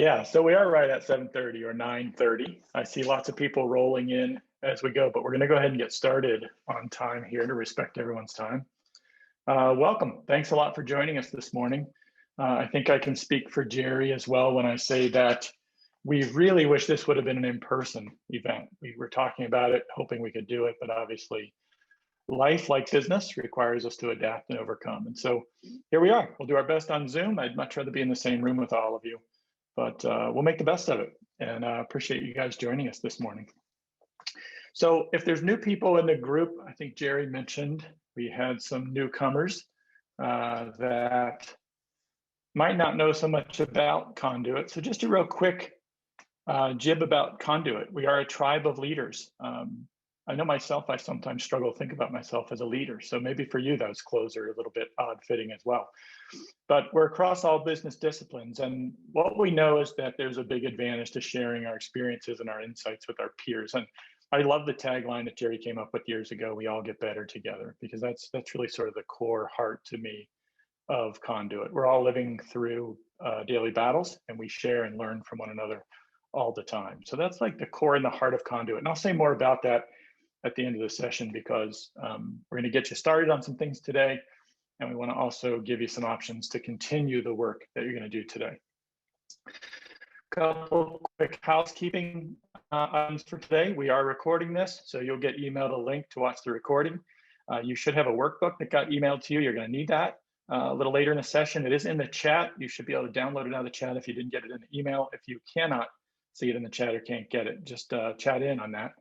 Yeah, so we are right at 7:30 or 9:30. I see lots of people rolling in as we go, but we're going to go ahead and get started on time here to respect everyone's time. Welcome. Thanks a lot for joining us this morning. I think I can speak for Jerry as well when I say that we really wish this would have been an in-person event. We were talking about it, hoping we could do it, but obviously life, like business, requires us to adapt and overcome. And so here we are. We'll do our best on Zoom. I'd much rather be in the same room with all of you, but we'll make the best of it. And I appreciate you guys joining us this morning. So if there's new people in the group, I think Jerry mentioned we had some newcomers that might not know so much about Conduit. So just a real quick jib about Conduit. We are a tribe of leaders. I know myself, I sometimes struggle to think about myself as a leader. So maybe for you, those clothes are a little bit odd fitting as well. But we're across all business disciplines. And what we know is that there's a big advantage to sharing our experiences and our insights with our peers. And I love the tagline that Jerry came up with years ago, we all get better together, because that's really sort of the core heart to me of Conduit. We're all living through daily battles, and we share and learn from one another all the time. So that's like the core and the heart of Conduit. And I'll say more about that at the end of the session, because we're going to get you started on some things today, and we want to also give you some options to continue the work that you're going to do today. Couple quick housekeeping items for today. We are recording this, so you'll get emailed a link to watch the recording. You should have a workbook that got emailed to you. You're going to need that a little later in the session. It is in the chat. You should be able to download it out of the chat if you didn't get it in the email. If you cannot see it in the chat or can't get it, just chat in on that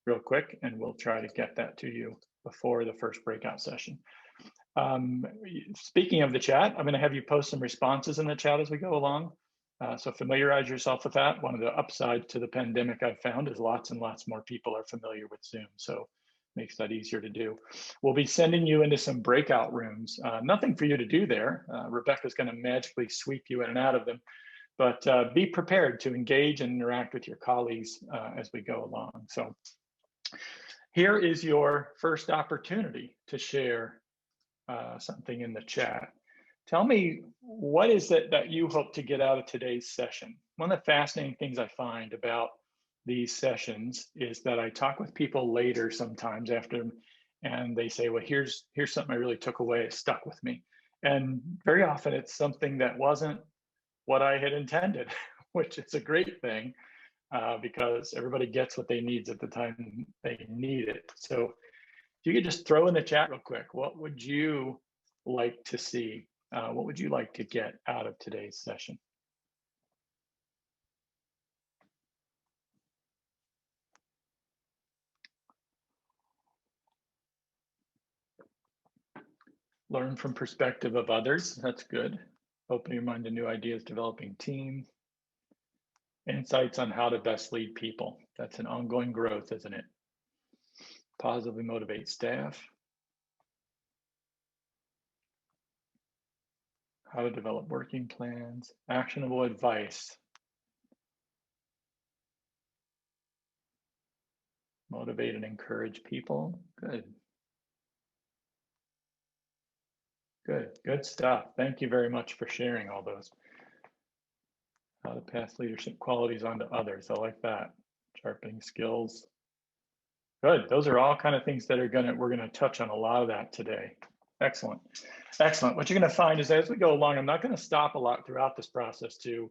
real quick, and we'll try to get that to you before the first breakout session. Speaking of the chat, I'm going to have you post some responses in the chat as we go along. So familiarize yourself with that. One of the upsides to the pandemic I've found is lots and lots more people are familiar with Zoom. So makes that easier to do. We'll be sending you into some breakout rooms. Nothing for you to do there. Rebecca's going to magically sweep you in and out of them. But be prepared to engage and interact with your colleagues as we go along. So here is your first opportunity to share something in the chat. Tell me, what is it that you hope to get out of today's session? One of the fascinating things I find about these sessions is that I talk with people later sometimes after them, and they say, well, here's something I really took away, it stuck with me. And very often it's something that wasn't what I had intended, which is a great thing because everybody gets what they need at the time they need it. So if you could just throw in the chat real quick, what would you like to see? What would you like to get out of today's session? Learn from perspective of others. That's good. Open your mind to new ideas, developing team. Insights on how to best lead people. That's an ongoing growth, isn't it? Positively motivate staff. How to develop working plans. Actionable advice. Motivate and encourage people. Good. Good stuff. Thank you very much for sharing all those. How to pass leadership qualities on to others. I like that. Sharpening skills. Good. Those are all kind of things that we're gonna touch on a lot of that today. Excellent. Excellent. What you're gonna find is as we go along, I'm not gonna stop a lot throughout this process to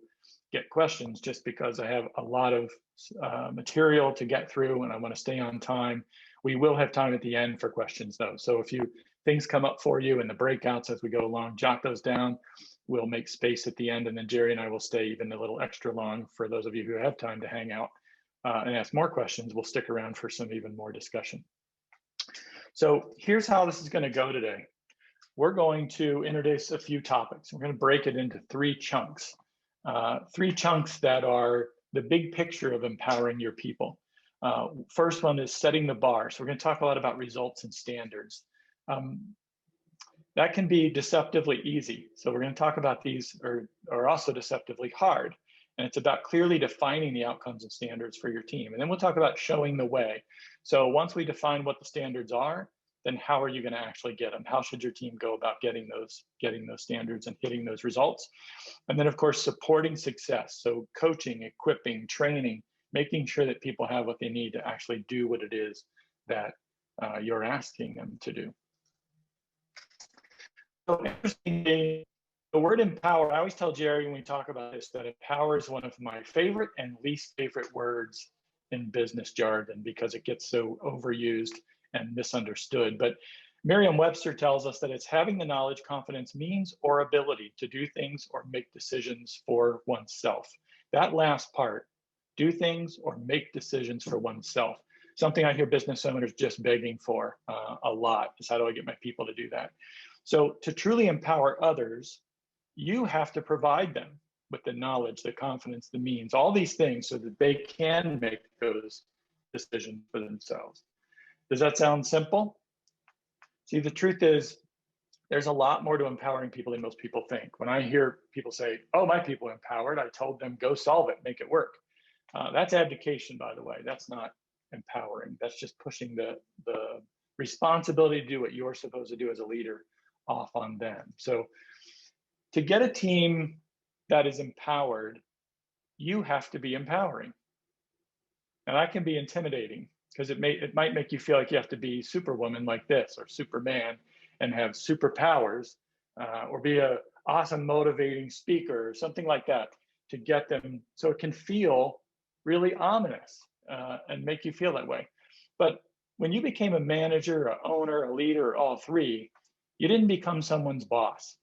get questions, just because I have a lot of material to get through and I want to stay on time. We will have time at the end for questions though. So if things come up for you in the breakouts as we go along, jot those down. We'll make space at the end, and then Jerry and I will stay even a little extra long for those of you who have time to hang out and ask more questions. We'll stick around for some even more discussion. So here's how this is going to go today. We're going to introduce a few topics. We're going to break it into three chunks that are the big picture of empowering your people. First one is setting the bar. So we're going to talk a lot about results and standards. That can be deceptively easy. So we're going to talk about these are also deceptively hard. And it's about clearly defining the outcomes and standards for your team. And then we'll talk about showing the way. So once we define what the standards are, then how are you going to actually get them? How should your team go about getting those standards and hitting those results? And then, of course, supporting success. So coaching, equipping, training, making sure that people have what they need to actually do what it is that you're asking them to do. So interestingly, the word empower, I always tell Jerry when we talk about this that empower is one of my favorite and least favorite words in business jargon because it gets so overused and misunderstood. But Merriam-Webster tells us that it's having the knowledge, confidence, means, or ability to do things or make decisions for oneself. That last part, do things or make decisions for oneself. Something I hear business owners just begging for a lot is how do I get my people to do that? So to truly empower others, you have to provide them with the knowledge, the confidence, the means, all these things so that they can make those decisions for themselves. Does that sound simple? See, the truth is, there's a lot more to empowering people than most people think. When I hear people say, oh, my people are empowered, I told them, go solve it, make it work. That's abdication, by the way. That's not empowering. That's just pushing the responsibility to do what you're supposed to do as a leader off on them. So to get a team that is empowered, you have to be empowering. And that can be intimidating because it might make you feel like you have to be Superwoman like this or Superman and have superpowers or be an awesome motivating speaker or something like that to get them. So it can feel really ominous and make you feel that way. But when you became a manager, an owner, a leader, or all three, you didn't become someone's boss.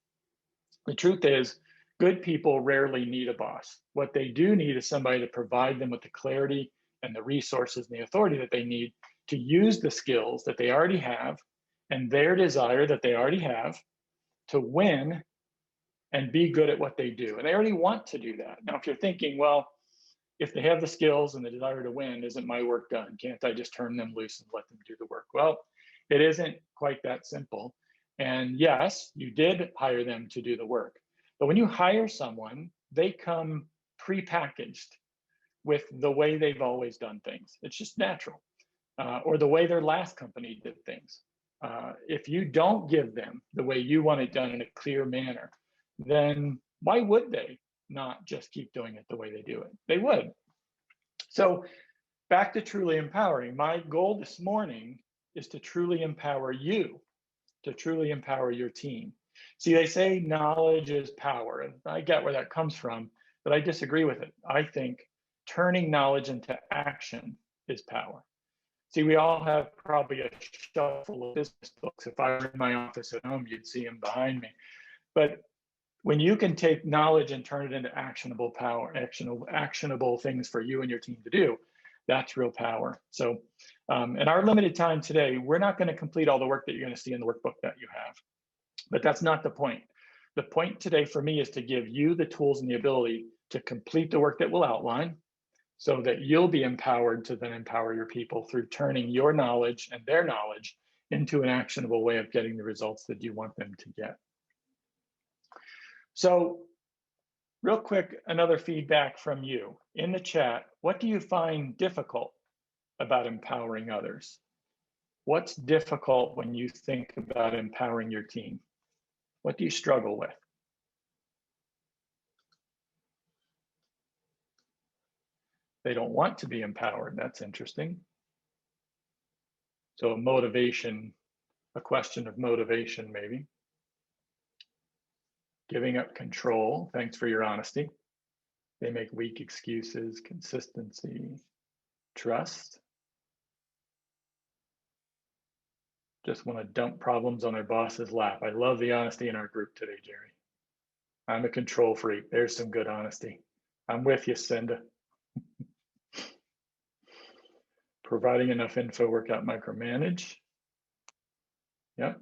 The truth is, good people rarely need a boss. What they do need is somebody to provide them with the clarity and the resources and the authority that they need to use the skills that they already have and their desire that they already have to win and be good at what they do. And they already want to do that. Now, if you're thinking, well, if they have the skills and the desire to win, isn't my work done? Can't I just turn them loose and let them do the work? Well, it isn't quite that simple. And yes, you did hire them to do the work. But when you hire someone, they come prepackaged with the way they've always done things. It's just natural. Or the way their last company did things. If you don't give them the way you want it done in a clear manner, then why would they not just keep doing it the way they do it? They would. So back to truly empowering. My goal this morning is to truly empower you, to truly empower your team. See, they say knowledge is power, and I get where that comes from, but I disagree with it. I think turning knowledge into action is power. See, we all have probably a shelf full of business books. If I were in my office at home, you'd see them behind me. But when you can take knowledge and turn it into actionable power, actionable things for you and your team to do, that's real power. So in our limited time today, we're not going to complete all the work that you're going to see in the workbook that you have. But that's not the point. The point today for me is to give you the tools and the ability to complete the work that we'll outline so that you'll be empowered to then empower your people through turning your knowledge and their knowledge into an actionable way of getting the results that you want them to get. So real quick, another feedback from you. In the chat, what do you find difficult about empowering others? What's difficult when you think about empowering your team? What do you struggle with? They don't want to be empowered. That's interesting. So motivation, a question of motivation maybe. Giving up control. Thanks for your honesty. They make weak excuses. Consistency. Trust. Just want to dump problems on their boss's lap. I love the honesty in our group today, Jerry. I'm a control freak. There's some good honesty. I'm with you, Cinda. Providing enough info, workout, micromanage. Yep.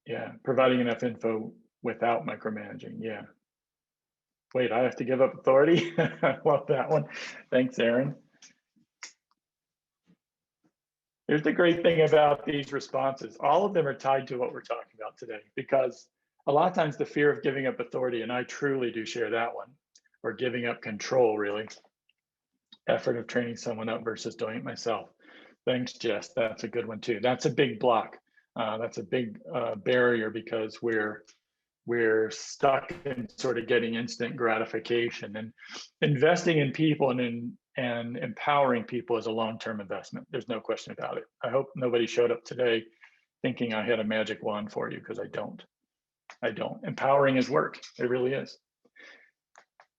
Yeah, providing enough info without micromanaging. Yeah. Wait, I have to give up authority? I love that one. Thanks, Aaron. Here's the great thing about these responses. All of them are tied to what we're talking about today, because a lot of times the fear of giving up authority, and I truly do share that one, or giving up control really, effort of training someone up versus doing it myself. Thanks, Jess. That's a good one too. That's a big block. That's a big barrier because we're stuck in sort of getting instant gratification, and investing in people and empowering people is a long-term investment. There's no question about it. I hope nobody showed up today thinking I had a magic wand for you, because I don't. Empowering is work. It really is.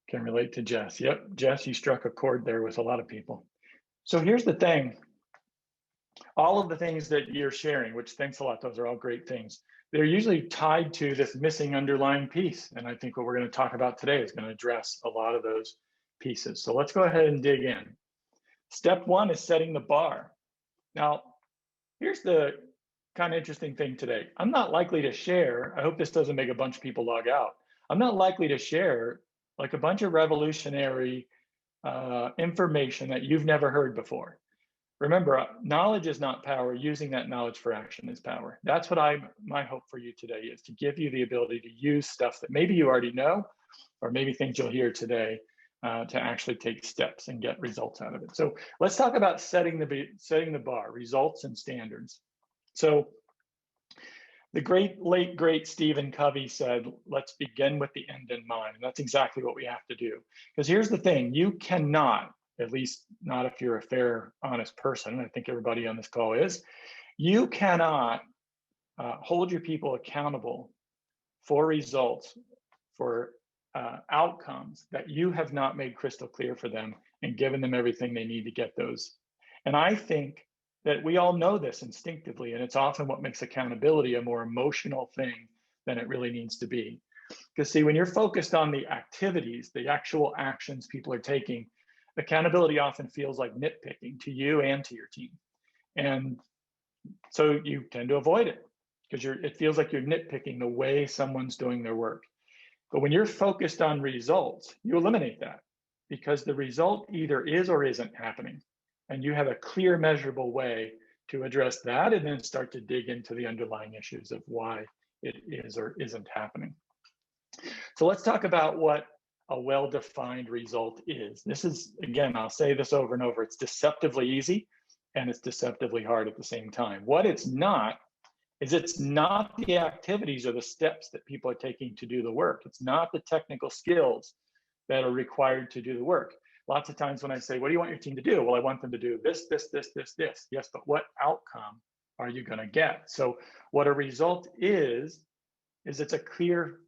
Can relate to Jess. Yep, Jess, you struck a chord there with a lot of people. So here's the thing. All of the things that you're sharing, which thanks a lot, those are all great things, they're usually tied to this missing underlying piece. And I think what we're going to talk about today is going to address a lot of those pieces. So let's go ahead and dig in. Step one is setting the bar. Now, here's the kind of interesting thing today. I'm not likely to share, I hope this doesn't make a bunch of people log out. I'm not likely to share like a bunch of revolutionary information that you've never heard before. Remember, knowledge is not power. Using that knowledge for action is power. That's what my hope for you today is, to give you the ability to use stuff that maybe you already know, or maybe things you'll hear today, to actually take steps and get results out of it. So let's talk about setting the bar, results and standards. So the late great Stephen Covey said, let's begin with the end in mind. And that's exactly what we have to do. Because here's the thing, you cannot, at least not if you're a fair, honest person, I think everybody on this call is, you cannot hold your people accountable for results, for outcomes that you have not made crystal clear for them and given them everything they need to get those. And I think that we all know this instinctively, and it's often what makes accountability a more emotional thing than it really needs to be. Because see, when you're focused on the activities, the actual actions people are taking, accountability often feels like nitpicking to you and to your team. And so you tend to avoid it because it feels like you're nitpicking the way someone's doing their work. But when you're focused on results, you eliminate that, because the result either is or isn't happening. And you have a clear, measurable way to address that, and then start to dig into the underlying issues of why it is or isn't happening. So let's talk about what a well-defined result is. This is, again, I'll say this over and over, it's deceptively easy and it's deceptively hard at the same time. What it's not is, it's not the activities or the steps that people are taking to do the work. It's not the technical skills that are required to do the work. Lots of times when I say, what do you want your team to do? Well, I want them to do this, this, this, this, this. Yes, but what outcome are you going to get? So what a result is it's a clear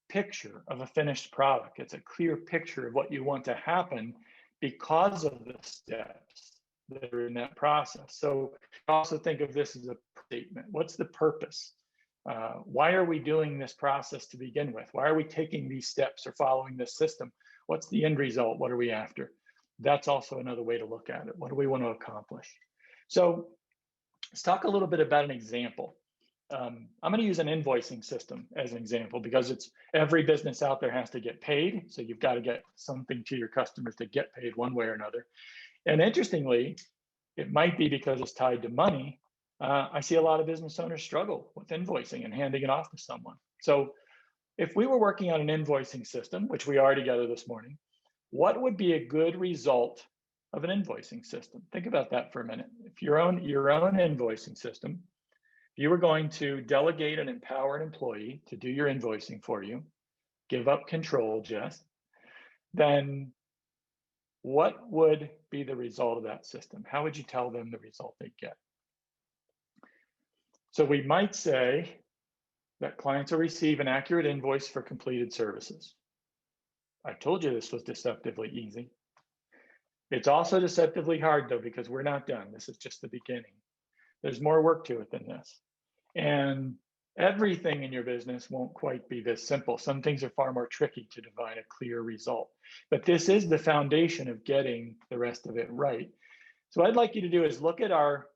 picture of a finished product. It's a clear picture of what you want to happen because of the steps that are in that process. So also think of this as a statement. What's the purpose? Why are we doing this process to begin with? Why are we taking these steps or following this system? What's the end result? What are we after? That's also another way to look at it. What do we want to accomplish? So let's talk a little bit about an example. I'm going to use an invoicing system as an example, because it's every business out there has to get paid. So you've got to get something to your customers to get paid one way or another. And interestingly, it might be because it's tied to money. I see a lot of business owners struggle with invoicing and handing it off to someone. So if we were working on an invoicing system, which we are together this morning, what would be a good result of an invoicing system? Think about that for a minute. If your own invoicing system, if you were going to delegate and empower an employee to do your invoicing for you, give up control, Jess, then what would be the result of that system? How would you tell them the result they get? So we might say that clients will receive an accurate invoice for completed services. I told you this was deceptively easy. It's also deceptively hard though, because we're not done. This is just the beginning. There's more work to it than this. And everything in your business won't quite be this simple. Some things are far more tricky to define a clear result. But this is the foundation of getting the rest of it right. So what I'd like you to do is look at our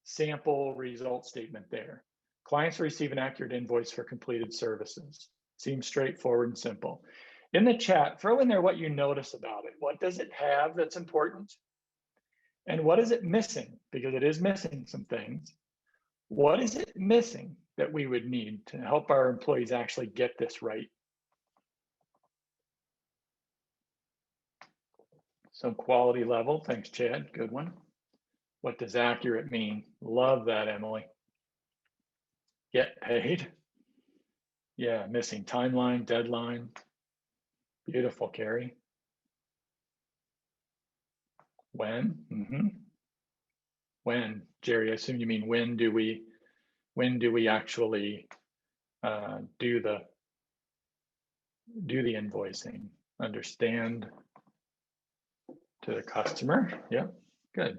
sample result statement there. Clients receive an accurate invoice for completed services. Seems straightforward and simple. In the chat, throw in there what you notice about it. What does it have that's important? And what is it missing? Because it is missing some things. What is it missing that we would need to help our employees actually get this right? Some quality level. Thanks, Chad. Good one. What does accurate mean? Love that, Emily. Get paid. Yeah, missing timeline, deadline. Beautiful, Carrie. When? When, Jerry, I assume you mean when do we actually do the invoicing? Understand to the customer. Yep, good.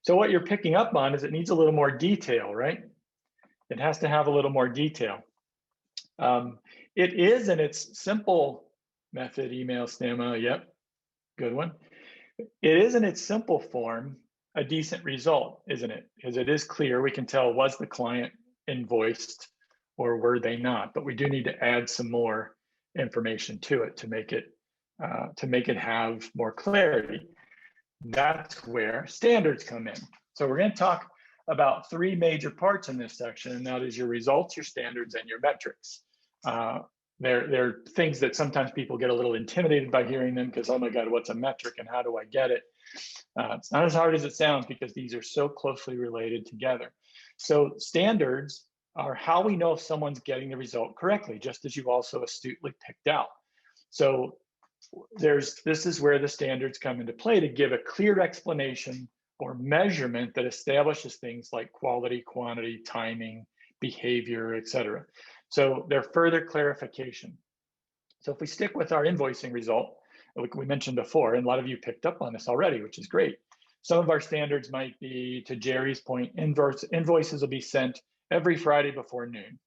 So what you're picking up on is it needs a little more detail, right? It has to have a little more detail. It is in its simple method, email, SNAMA, yep, good one. It is in its simple form a decent result, isn't it? Because it is clear, we can tell, was the client invoiced or were they not? But we do need to add some more information to it to make it have more clarity. That's where standards come in. So we're going to talk about three major parts in this section, and that is your results, your standards, and your metrics. They're things that sometimes people get a little intimidated by hearing them because, oh my God, what's a metric and how do I get it? It's not as hard as it sounds because these are so closely related together. So standards are how we know if someone's getting the result correctly, just as you also astutely picked out. So this is where the standards come into play to give a clear explanation or measurement that establishes things like quality, quantity, timing, behavior, etc. So they're further clarification. So if we stick with our invoicing result, like we mentioned before, and a lot of you picked up on this already, which is great. Some of our standards might be, to Jerry's point, invoices will be sent every Friday before noon.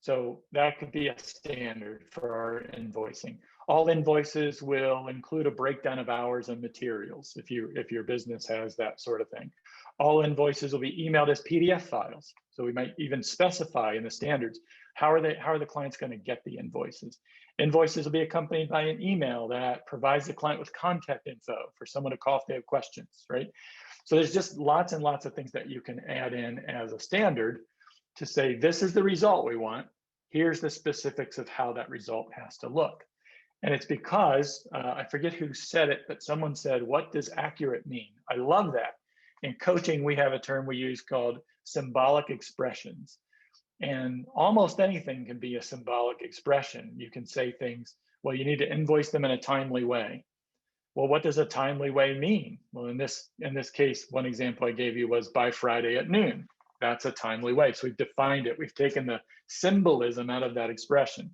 So that could be a standard for our invoicing. All invoices will include a breakdown of hours and materials if your business has that sort of thing. All invoices will be emailed as PDF files. So we might even specify in the standards, how are the clients going to get the invoices? Invoices will be accompanied by an email that provides the client with contact info for someone to call if they have questions, right? So there's just lots and lots of things that you can add in as a standard to say, this is the result we want. Here's the specifics of how that result has to look. And it's because, I forget who said it, but someone said, what does accurate mean? I love that. In coaching, we have a term we use called symbolic expressions. And almost anything can be a symbolic expression. You can say things, well, you need to invoice them in a timely way. Well, what does a timely way mean? Well, in this case, one example I gave you was by Friday at noon. That's a timely way. So we've defined it. We've taken the symbolism out of that expression.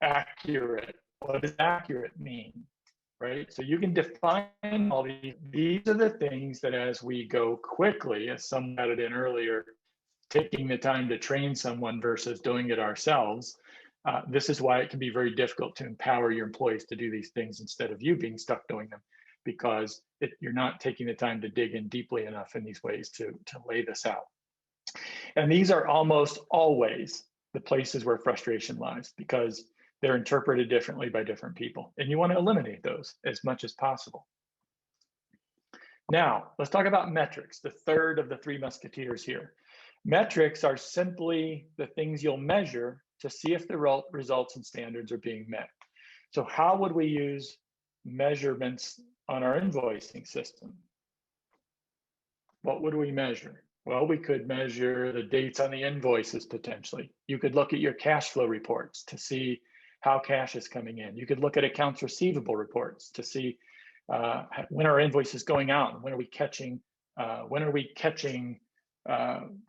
Accurate. What does accurate mean? Right? So you can define all these. These are the things that as we go quickly, as someone added in earlier, taking the time to train someone versus doing it ourselves, this is why it can be very difficult to empower your employees to do these things instead of you being stuck doing them, because you're not taking the time to dig in deeply enough in these ways to lay this out. And these are almost always the places where frustration lies, because they're interpreted differently by different people. And you want to eliminate those as much as possible. Now, let's talk about metrics, the third of the three musketeers here. Metrics are simply the things you'll measure to see if the results and standards are being met. So how would we use measurements on our invoicing system? What would we measure? Well, we could measure the dates on the invoices potentially. You could look at your cash flow reports to see how cash is coming in. You could look at accounts receivable reports to see when our invoice is going out, when are we catching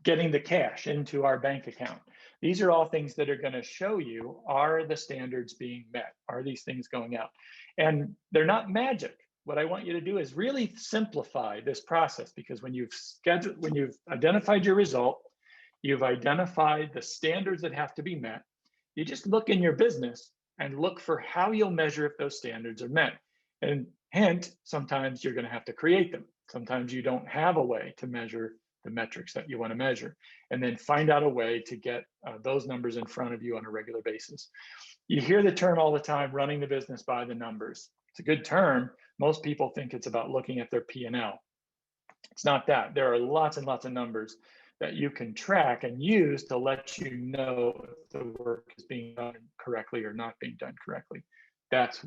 getting the cash into our bank account. These are all things that are going to show you, are the standards being met? Are these things going out? And they're not magic. What I want you to do is really simplify this process, because when you've identified your result, you've identified the standards that have to be met, you just look in your business and look for how you'll measure if those standards are met. And hint, sometimes you're going to have to create them. Sometimes you don't have a way to measure the metrics that you want to measure, and then find out a way to get those numbers in front of you on a regular basis. You hear the term all the time, running the business by the numbers. It's a good term. Most people think it's about looking at their P&L. It's not that. There are lots and lots of numbers that you can track and use to let you know if the work is being done correctly or not being done correctly. That's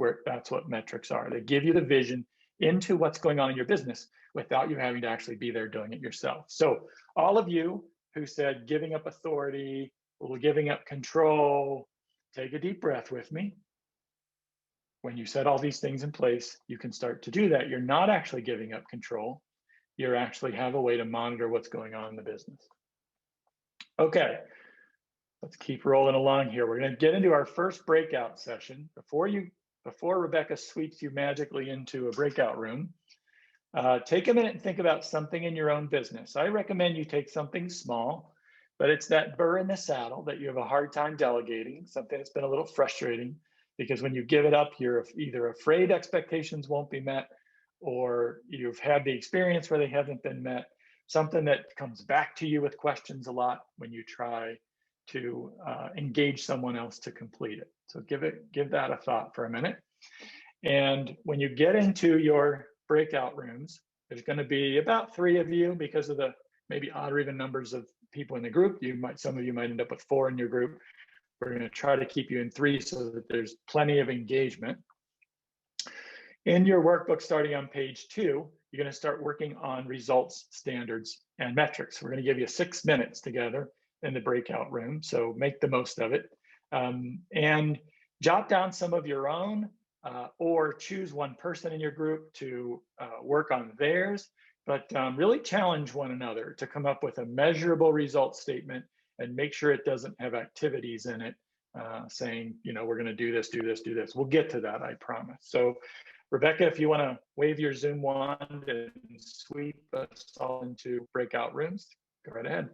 what metrics are. They give you the vision into what's going on in your business without you having to actually be there doing it yourself. So all of you who said giving up authority or giving up control, take a deep breath with me. When you set all these things in place, you can start to do that. You're not actually giving up control. You actually have a way to monitor what's going on in the business. Okay, let's keep rolling along here. We're going to get into our first breakout session. Before Rebecca sweeps you magically into a breakout room, take a minute and think about something in your own business. I recommend you take something small, but it's that burr in the saddle that you have a hard time delegating, something that's been a little frustrating, because when you give it up, you're either afraid expectations won't be met, or you've had the experience where they haven't been met, something that comes back to you with questions a lot when you try to engage someone else to complete it. So give that a thought for a minute. And when you get into your breakout rooms, there's going to be about 3 of you because of the maybe odd or even numbers of people in the group. Some of you might end up with 4 in your group. We're going to try to keep you in 3 so that there's plenty of engagement. In your workbook, starting on page 2, you're going to start working on results, standards, and metrics. We're going to give you 6 minutes together in the breakout room, so make the most of it. And jot down some of your own, or choose one person in your group to work on theirs, but really challenge one another to come up with a measurable result statement and make sure it doesn't have activities in it saying, we're going to do this, do this, do this. We'll get to that, I promise. So Rebecca, if you want to wave your Zoom wand and sweep us all into breakout rooms, go right ahead.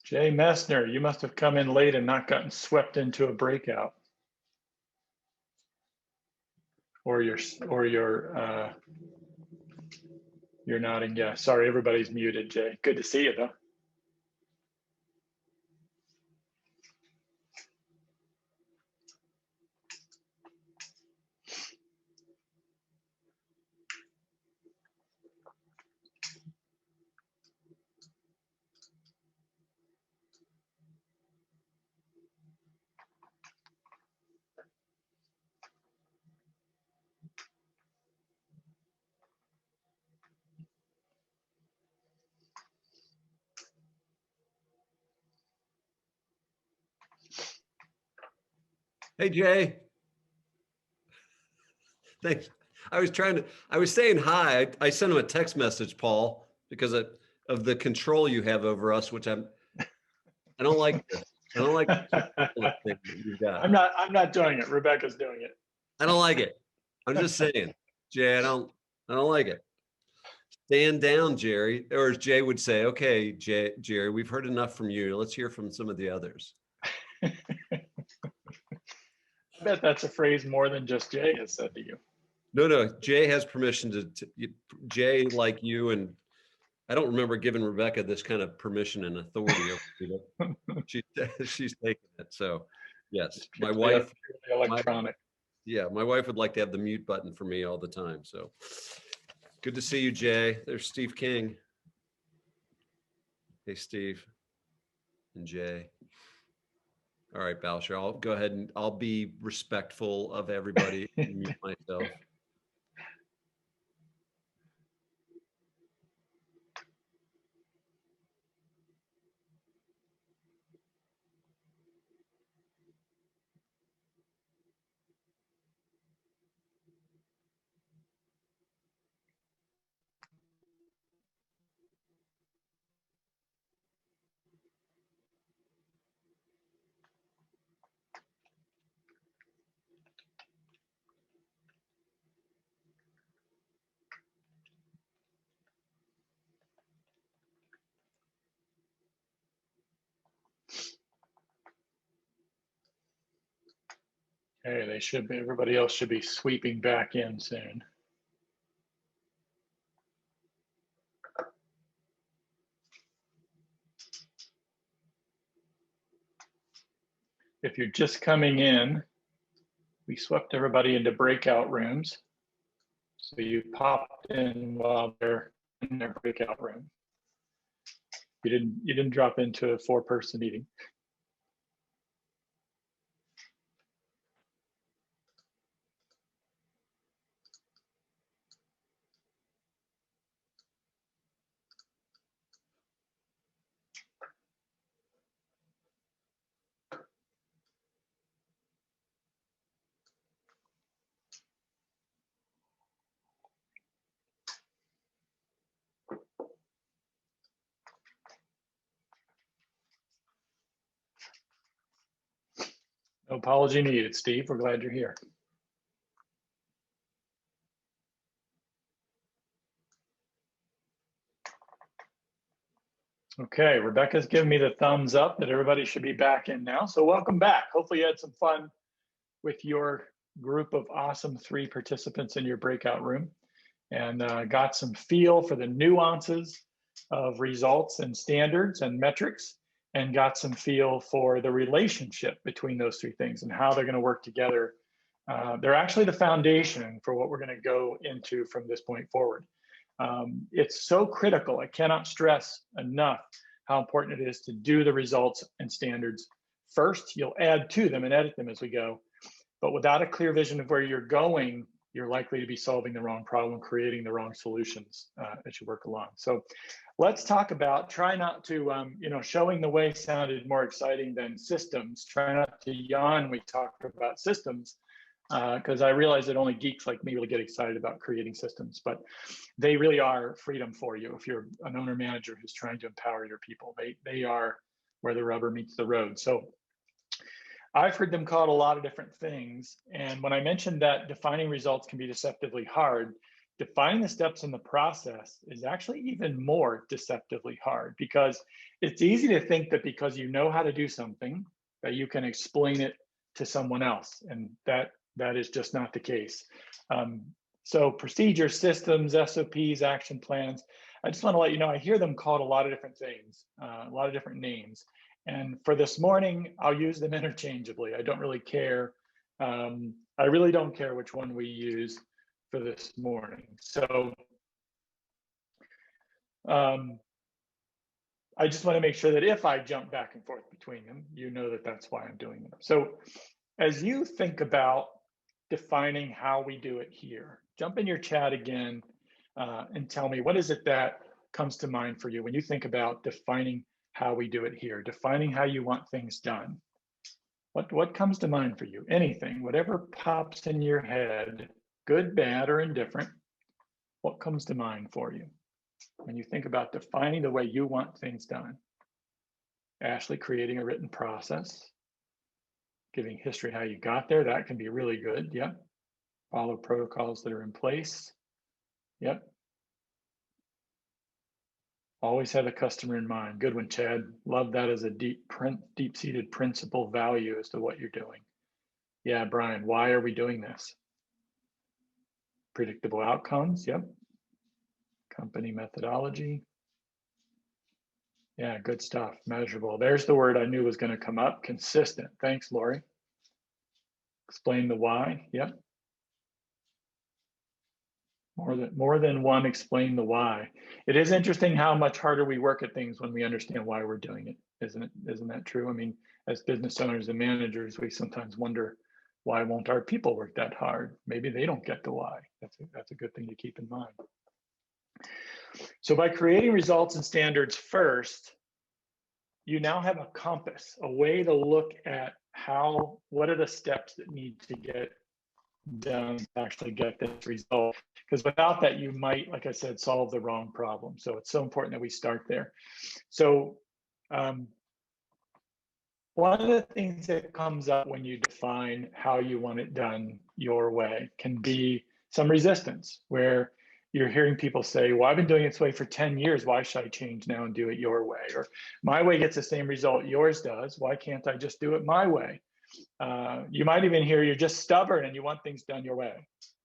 Jay Messner, you must have come in late and not gotten swept into a breakout. Or you're nodding. Yeah, sorry, everybody's muted, Jay. Good to see you though. Hey, Jay. Thanks. I was saying hi. I sent him a text message, Paul, because of the control you have over us, which I don't like this. I don't like the thing that you've got. I'm not doing it. Rebecca's doing it. I don't like it. I'm just saying, Jay, I don't like it. Stand down, Jerry. Or as Jay would say, okay, Jerry, we've heard enough from you. Let's hear from some of the others. I bet that's a phrase more than just Jay has said to you. No, Jay has permission Jay, like you, and I don't remember giving Rebecca this kind of permission and authority over she's taking it. So yes, my wife, electronic. My wife would like to have the mute button for me all the time. So good to see you, Jay. There's Steve King. Hey, Steve and Jay. All right, Balsher, I'll go ahead and I'll be respectful of everybody and mute myself. Hey, they should be. Everybody else should be sweeping back in soon. If you're just coming in, we swept everybody into breakout rooms. So you popped in while they're in their breakout room. You didn't drop into a 4-person meeting. No apology needed, Steve. We're glad you're here. Okay, Rebecca's giving me the thumbs up that everybody should be back in now. So welcome back. Hopefully you had some fun with your group of awesome 3 participants in your breakout room and got some feel for the nuances of results and standards and metrics, and got some feel for the relationship between those 3 things and how they're going to work together. They're actually the foundation for what we're going to go into from this point forward. It's so critical. I cannot stress enough how important it is to do the results and standards first. You'll add to them and edit them as we go. But without a clear vision of where you're going, you're likely to be solving the wrong problem, creating the wrong solutions as you work along. So let's talk about, try not to, showing the way sounded more exciting than systems. Try not to yawn when we talk about systems, because I realize that only geeks like me really get excited about creating systems, but they really are freedom for you. If you're an owner manager who's trying to empower your people, they are where the rubber meets the road. So I've heard them called a lot of different things. And when I mentioned that defining results can be deceptively hard, defining the steps in the process is actually even more deceptively hard, because it's easy to think that because you know how to do something, that you can explain it to someone else, and that is just not the case. So procedures, systems, SOPs, action plans, I just want to let you know, I hear them called a lot of different things, a lot of different names. And for this morning, I'll use them interchangeably. I don't really care. I really don't care which one we use for this morning. So I just want to make sure that if I jump back and forth between them, you know that that's why I'm doing them. So as you think about defining how we do it here, jump in your chat again and tell me, what is it that comes to mind for you when you think about defining how we do it here, defining how you want things done? What comes to mind for you? Anything, whatever pops in your head, good, bad, or indifferent, what comes to mind for you when you think about defining the way you want things done? Ashley, creating a written process, giving history how you got there, that can be really good. Yep. Follow protocols that are in place. Yep. Always have the customer in mind. Good one, Chad. Love that as a deep-seated principle value as to what you're doing. Yeah, Brian, why are we doing this? Predictable outcomes. Yep. Company methodology. Yeah, good stuff. Measurable. There's the word I knew was going to come up. Consistent. Thanks, Lori. Explain the why. Yep. More than one, explain the why. It is interesting how much harder we work at things when we understand why we're doing it, isn't it? Isn't that true? I mean, as business owners and managers, we sometimes wonder, why won't our people work that hard? Maybe they don't get the why. That's a good thing to keep in mind. So by creating results and standards first, you now have a compass, a way to look at what are the steps that need to get done to actually get this result. Because without that, you might, like I said, solve the wrong problem. So it's so important that we start there. So one of the things that comes up when you define how you want it done your way can be some resistance, where you're hearing people say, well, I've been doing it this way for 10 years. Why should I change now and do it your way? Or my way gets the same result yours does. Why can't I just do it my way? You might even hear you're just stubborn and you want things done your way.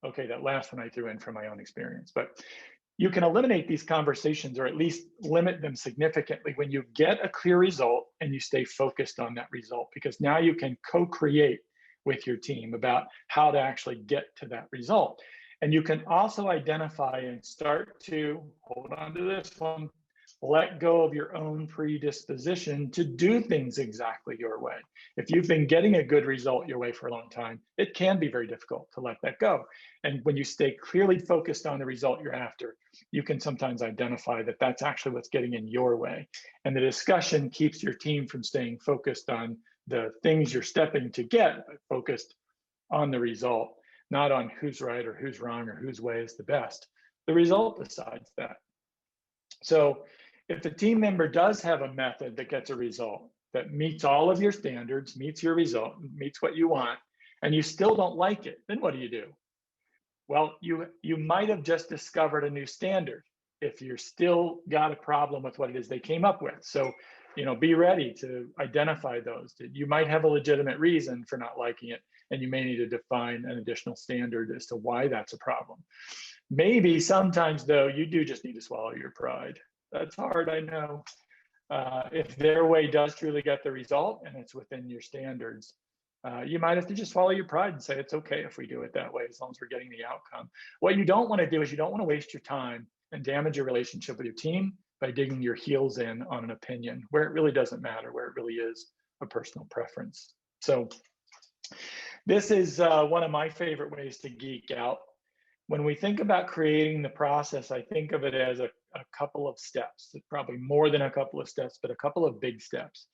Okay, that last one I threw in from my own experience. But you can eliminate these conversations, or at least limit them significantly, when you get a clear result and you stay focused on that result, because now you can co-create with your team about how to actually get to that result. And you can also identify and start to, hold on to this one, let go of your own predisposition to do things exactly your way. If you've been getting a good result your way for a long time, it can be very difficult to let that go. And when you stay clearly focused on the result you're after, you can sometimes identify that that's actually what's getting in your way. And the discussion keeps your team from staying focused on the things you're stepping to get, but focused on the result, not on who's right or who's wrong or whose way is the best. The result decides that. So if the team member does have a method that gets a result that meets all of your standards, meets your result, meets what you want, and you still don't like it, then what do? Well, you might have just discovered a new standard if you're still got a problem with what it is they came up with. So, be ready to identify those. You might have a legitimate reason for not liking it, and you may need to define an additional standard as to why that's a problem. Maybe sometimes, though, you do just need to swallow your pride. That's hard, I know. If their way does truly get the result and it's within your standards, you might have to just swallow your pride and say, it's okay if we do it that way, as long as we're getting the outcome. What you don't want to do is you don't want to waste your time and damage your relationship with your team by digging your heels in on an opinion where it really doesn't matter, where it really is a personal preference. So this is one of my favorite ways to geek out. When we think about creating the process, I think of it as a couple of steps, probably more than a couple of steps, but a couple of big steps.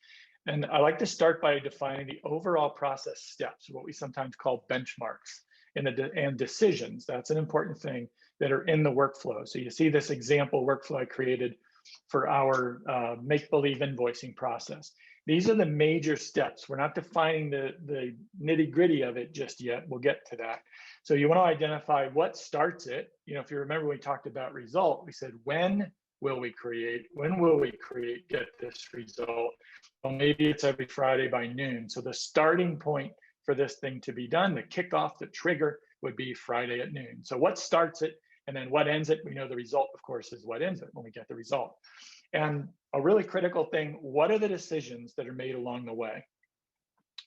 And I like to start by defining the overall process steps, what we sometimes call benchmarks, and decisions. That's an important thing, that are in the workflow. So you see this example workflow I created for our make-believe invoicing process. These are the major steps. We're not defining the nitty gritty of it just yet. We'll get to that. So you want to identify what starts it. If you remember, we talked about result. We said, when will we create? When will we create, get this result? Well, maybe it's every Friday by noon. So the starting point for this thing to be done, the kickoff, the trigger would be Friday at noon. So what starts it and then what ends it? We know the result, of course, is what ends it when we get the result. And a really critical thing, what are the decisions that are made along the way?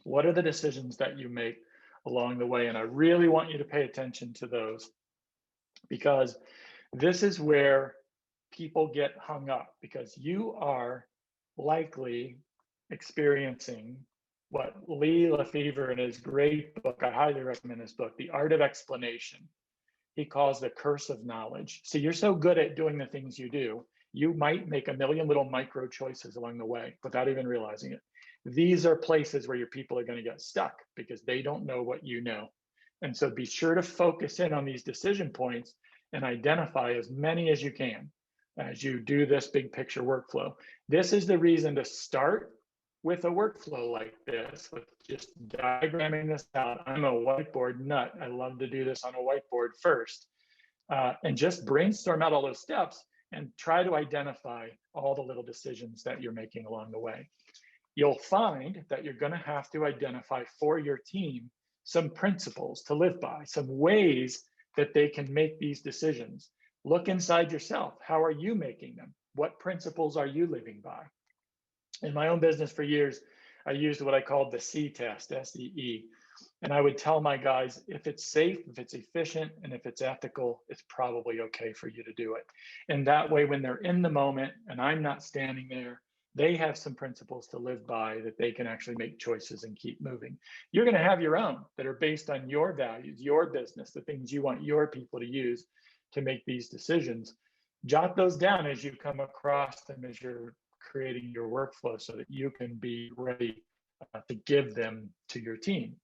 What are the decisions that you make along the way? And I really want you to pay attention to those, because this is where people get hung up, because you are likely experiencing what Lee Lefevre, in his great book, I highly recommend this book, The Art of Explanation, he calls the curse of knowledge. See, you're so good at doing the things you do, you might make a million little micro choices along the way without even realizing it. These are places where your people are going to get stuck because they don't know what you know. And so be sure to focus in on these decision points and identify as many as you can as you do this big picture workflow. This is the reason to start with a workflow like this, with just diagramming this out. I'm a whiteboard nut. I love to do this on a whiteboard first, and just brainstorm out all those steps and try to identify all the little decisions that you're making along the way. You'll find that you're going to have to identify for your team some principles to live by, some ways that they can make these decisions. Look inside yourself. How are you making them? What principles are you living by? In my own business for years, I used what I called the C test, SEE. And I would tell my guys, if it's safe, if it's efficient, and if it's ethical, it's probably okay for you to do it. And that way, when they're in the moment and I'm not standing there, they have some principles to live by that they can actually make choices and keep moving. You're going to have your own that are based on your values, your business, the things you want your people to use to make these decisions. Jot those down as you come across them, as you're creating your workflow, so that you can be ready to give them to your team.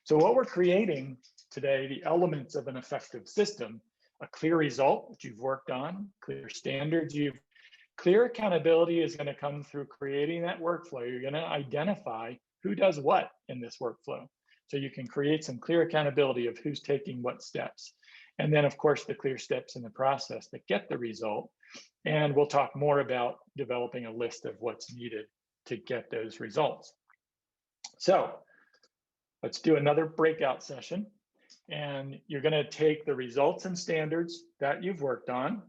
So what we're creating today, the elements of an effective system: a clear result that you've worked on, clear standards. Clear accountability is going to come through creating that workflow. You're going to identify who does what in this workflow, so you can create some clear accountability of who's taking what steps. And then, of course, the clear steps in the process that get the result. And we'll talk more about developing a list of what's needed to get those results. So let's do another breakout session. And you're going to take the results and standards that you've worked on,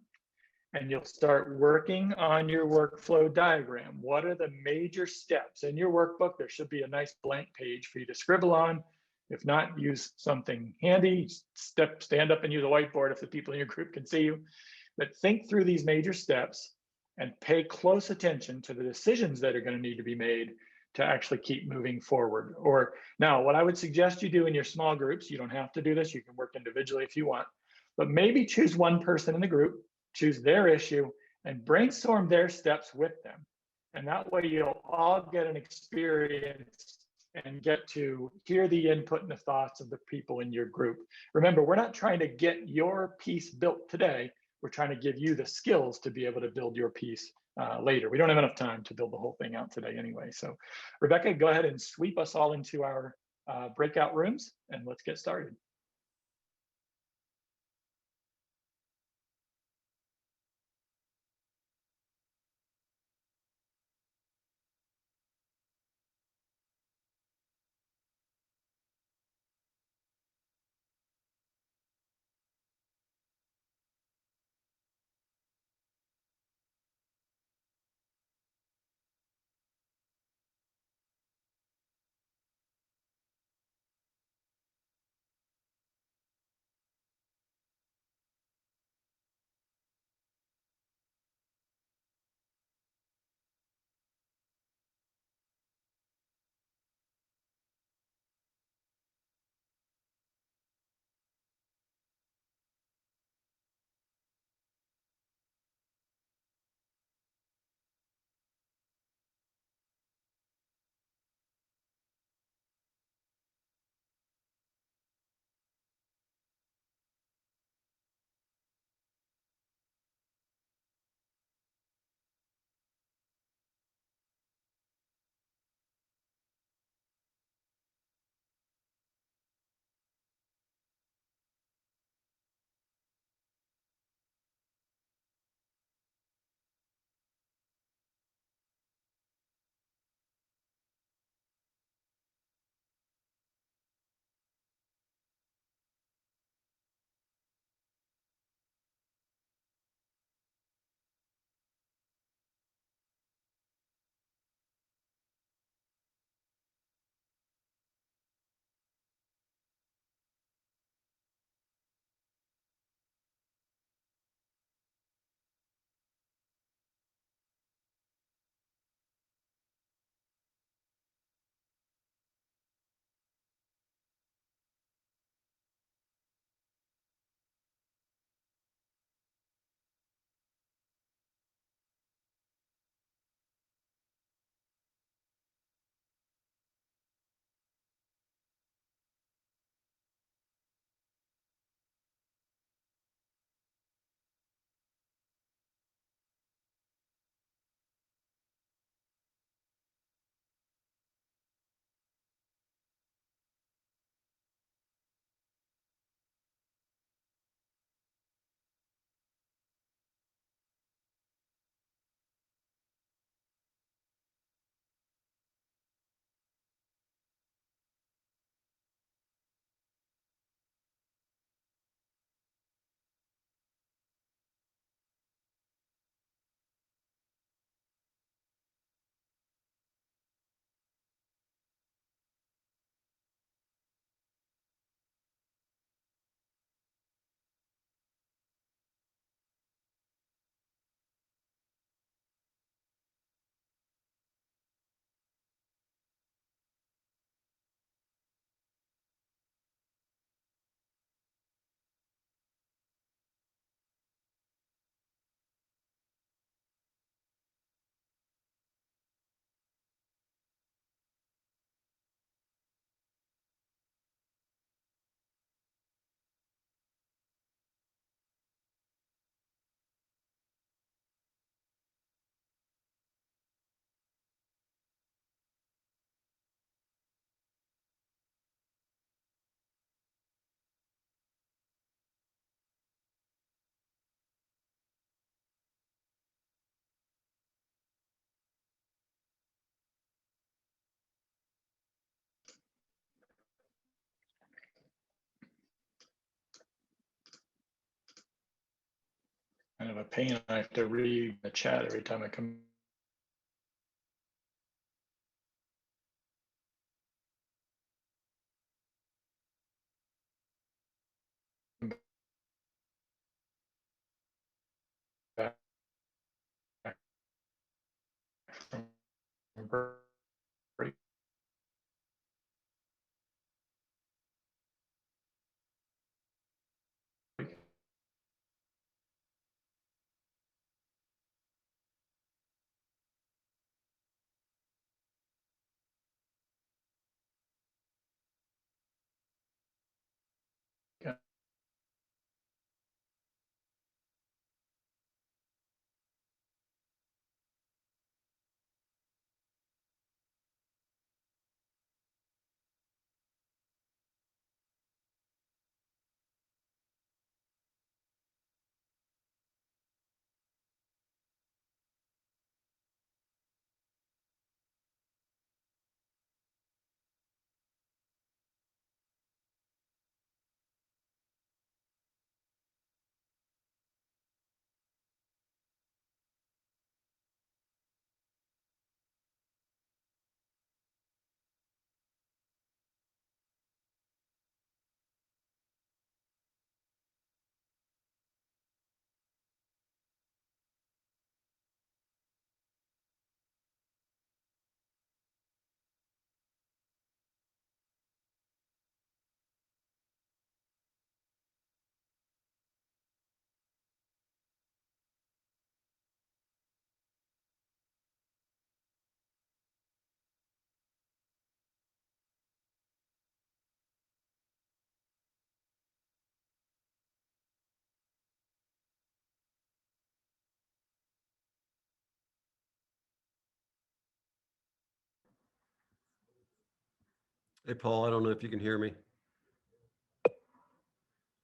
and you'll start working on your workflow diagram. What are the major steps? In your workbook, there should be a nice blank page for you to scribble on. If not, use something handy. Stand up and use a whiteboard if the people in your group can see you. But think through these major steps and pay close attention to the decisions that are going to need to be made to actually keep moving forward. Or now, what I would suggest you do in your small groups, you don't have to do this, you can work individually if you want, but maybe choose one person in the group, choose their issue, and brainstorm their steps with them. And that way you'll all get an experience and get to hear the input and the thoughts of the people in your group. Remember, we're not trying to get your piece built today. We're trying to give you the skills to be able to build your piece later. We don't have enough time to build the whole thing out today anyway. So Rebecca, go ahead and sweep us all into our breakout rooms, and let's get started. pain. I have to read the chat every time I come back from break. Hey, Paul, I don't know if you can hear me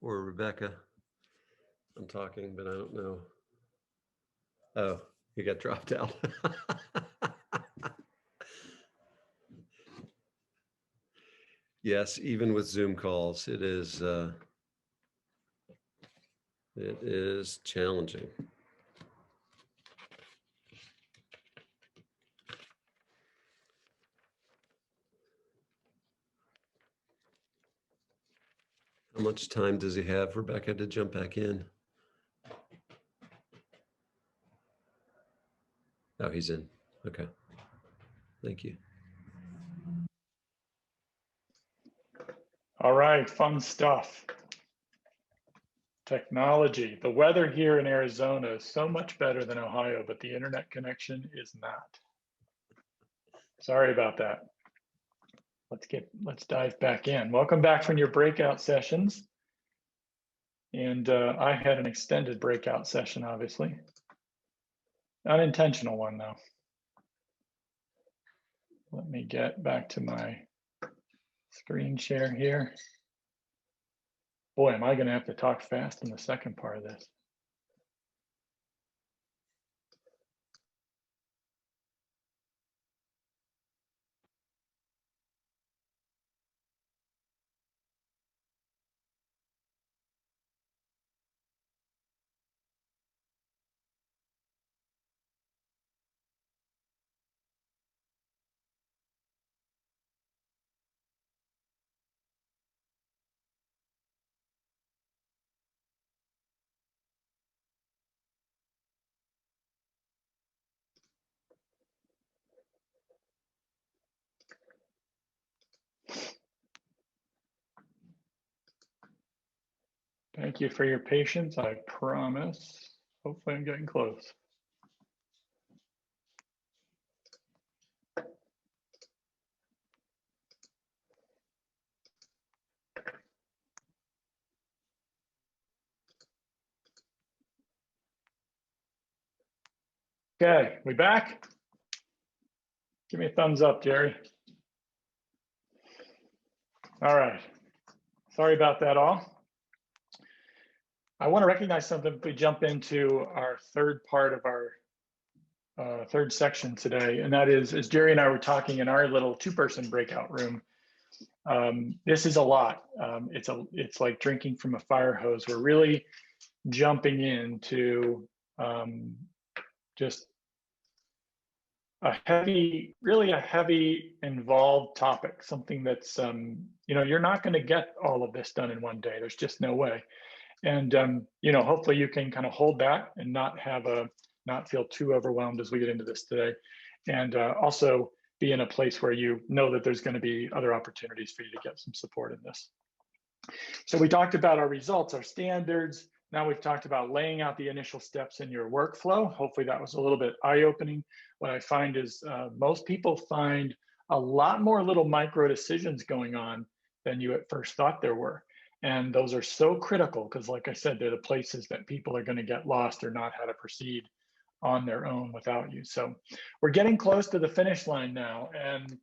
or Rebecca. I'm talking, but I don't know. Oh, you got dropped out. Yes, even with Zoom calls, it is challenging. How much time does he have, Rebecca, to jump back in? Oh, he's in. Okay. Thank you. All right, fun stuff. Technology. The weather here in Arizona is so much better than Ohio, but the internet connection is not. Sorry about that. Let's dive back in. Welcome back from your breakout sessions. And I had an extended breakout session, obviously. Unintentional one, though. Let me get back to my screen share here. Boy, am I going to have to talk fast in the second part of this. Thank you for your patience. I promise. Hopefully I'm getting close. Okay, we back? Give me a thumbs up, Jerry. All right. Sorry about that all. I want to recognize something if we jump into our third part of our third section today, and that is, as Jerry and I were talking in our little two-person breakout room, this is a lot. It's like drinking from a fire hose. We're really jumping into just really a heavy involved topic, something that's, you're not going to get all of this done in one day. There's just no way. And, hopefully you can kind of hold that and not feel too overwhelmed as we get into this today. And also be in a place where you know that there's going to be other opportunities for you to get some support in this. So we talked about our results, our standards. Now we've talked about laying out the initial steps in your workflow. Hopefully that was a little bit eye-opening. What I find is most people find a lot more little micro decisions going on than you at first thought there were. And those are so critical because, like I said, they're the places that people are going to get lost or not how to proceed on their own without you. So we're getting close to the finish line now. And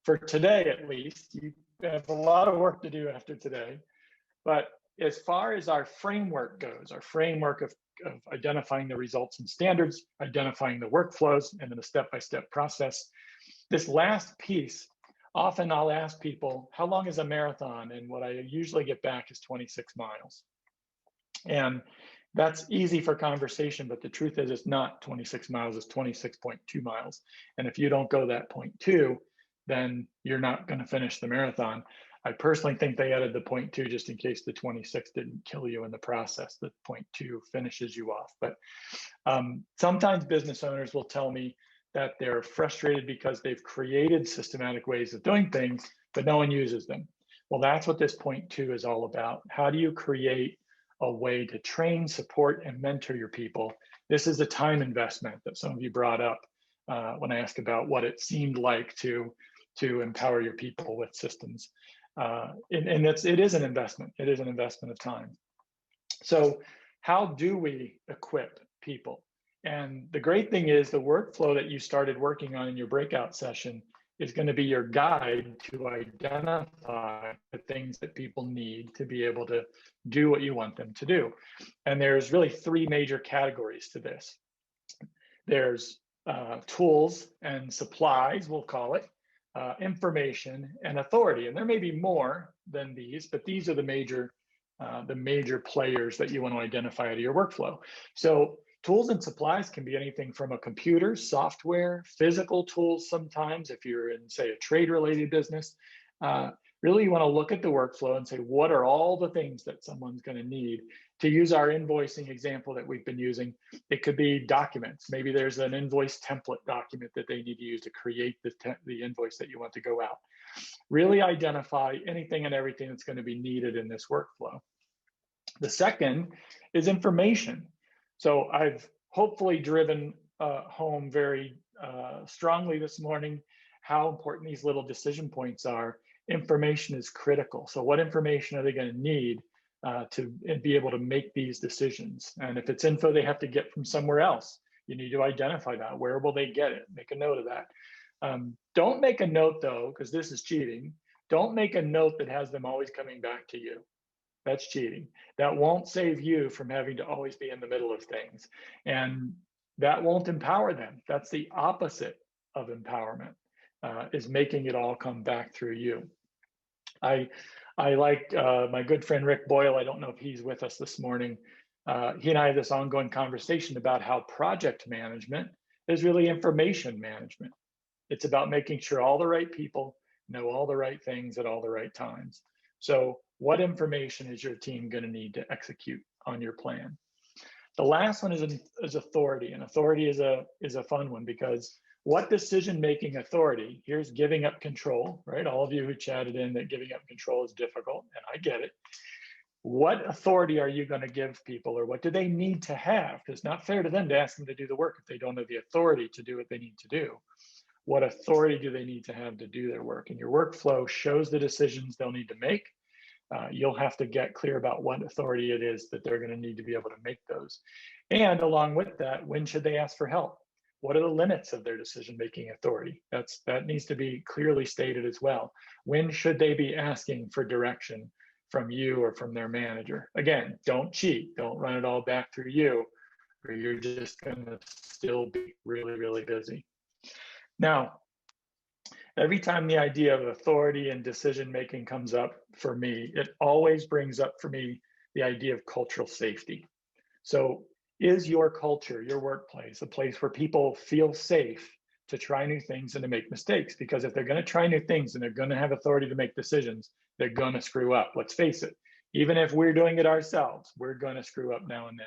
for today, at least, you have a lot of work to do after today. But as far as our framework goes, our framework of identifying the results and standards, identifying the workflows, and then the step-by-step process, this last piece, often I'll ask people, how long is a marathon? And what I usually get back is 26 miles. And that's easy for conversation, but the truth is it's not 26 miles, it's 26.2 miles. And if you don't go that 0.2, then you're not going to finish the marathon. I personally think they added the 0.2 just in case the 26 didn't kill you in the process. The 0.2 finishes you off. But sometimes business owners will tell me that they're frustrated because they've created systematic ways of doing things, but no one uses them. Well, that's what this 0.2 is all about. How do you create a way to train, support, and mentor your people? This is a time investment that some of you brought up when I asked about what it seemed like to empower your people with systems. And it is an investment. It is an investment of time. So how do we equip people? And the great thing is the workflow that you started working on in your breakout session is going to be your guide to identify the things that people need to be able to do what you want them to do. And there's really three major categories to this. There's tools and supplies, we'll call it, information and authority. And there may be more than these, but these are the major players that you want to identify out of your workflow. So tools and supplies can be anything from a computer, software, physical tools sometimes, if you're in, say, a trade-related business. Really, you want to look at the workflow and say, what are all the things that someone's going to need? To use our invoicing example that we've been using, it could be documents. Maybe there's an invoice template document that they need to use to create the invoice that you want to go out. Really identify anything and everything that's going to be needed in this workflow. The second is information. So I've hopefully driven home very strongly this morning how important these little decision points are. Information is critical. So what information are they going to need to be able to make these decisions? And if it's info they have to get from somewhere else, you need to identify that. Where will they get it? Make a note of that. Don't make a note, though, because this is cheating. Don't make a note that has them always coming back to you. That's cheating. That won't save you from having to always be in the middle of things. And that won't empower them. That's the opposite of empowerment, is making it all come back through you. I like my good friend Rick Boyle. I don't know if he's with us this morning. He and I have this ongoing conversation about how project management is really information management. It's about making sure all the right people know all the right things at all the right times. So what information is your team going to need to execute on your plan? The last one is authority, and authority is a fun one because what decision-making authority, here's giving up control, right? All of you who chatted in that giving up control is difficult, and I get it. What authority are you going to give people, or what do they need to have? Because it's not fair to them to ask them to do the work if they don't have the authority to do what they need to do. What authority do they need to have to do their work? And your workflow shows the decisions they'll need to make. You'll have to get clear about what authority it is that they're going to need to be able to make those. And along with that, when should they ask for help? What are the limits of their decision-making authority? That needs to be clearly stated as well. When should they be asking for direction from you or from their manager? Again, don't cheat. Don't run it all back through you, or you're just going to still be really, really busy. Now, every time the idea of authority and decision-making comes up for me, it always brings up for me the idea of cultural safety. So Is your culture, your workplace, a place where people feel safe to try new things and to make mistakes? Because if they're going to try new things and they're going to have authority to make decisions, they're going to screw up. Let's face it. Even if we're doing it ourselves, we're going to screw up now and then.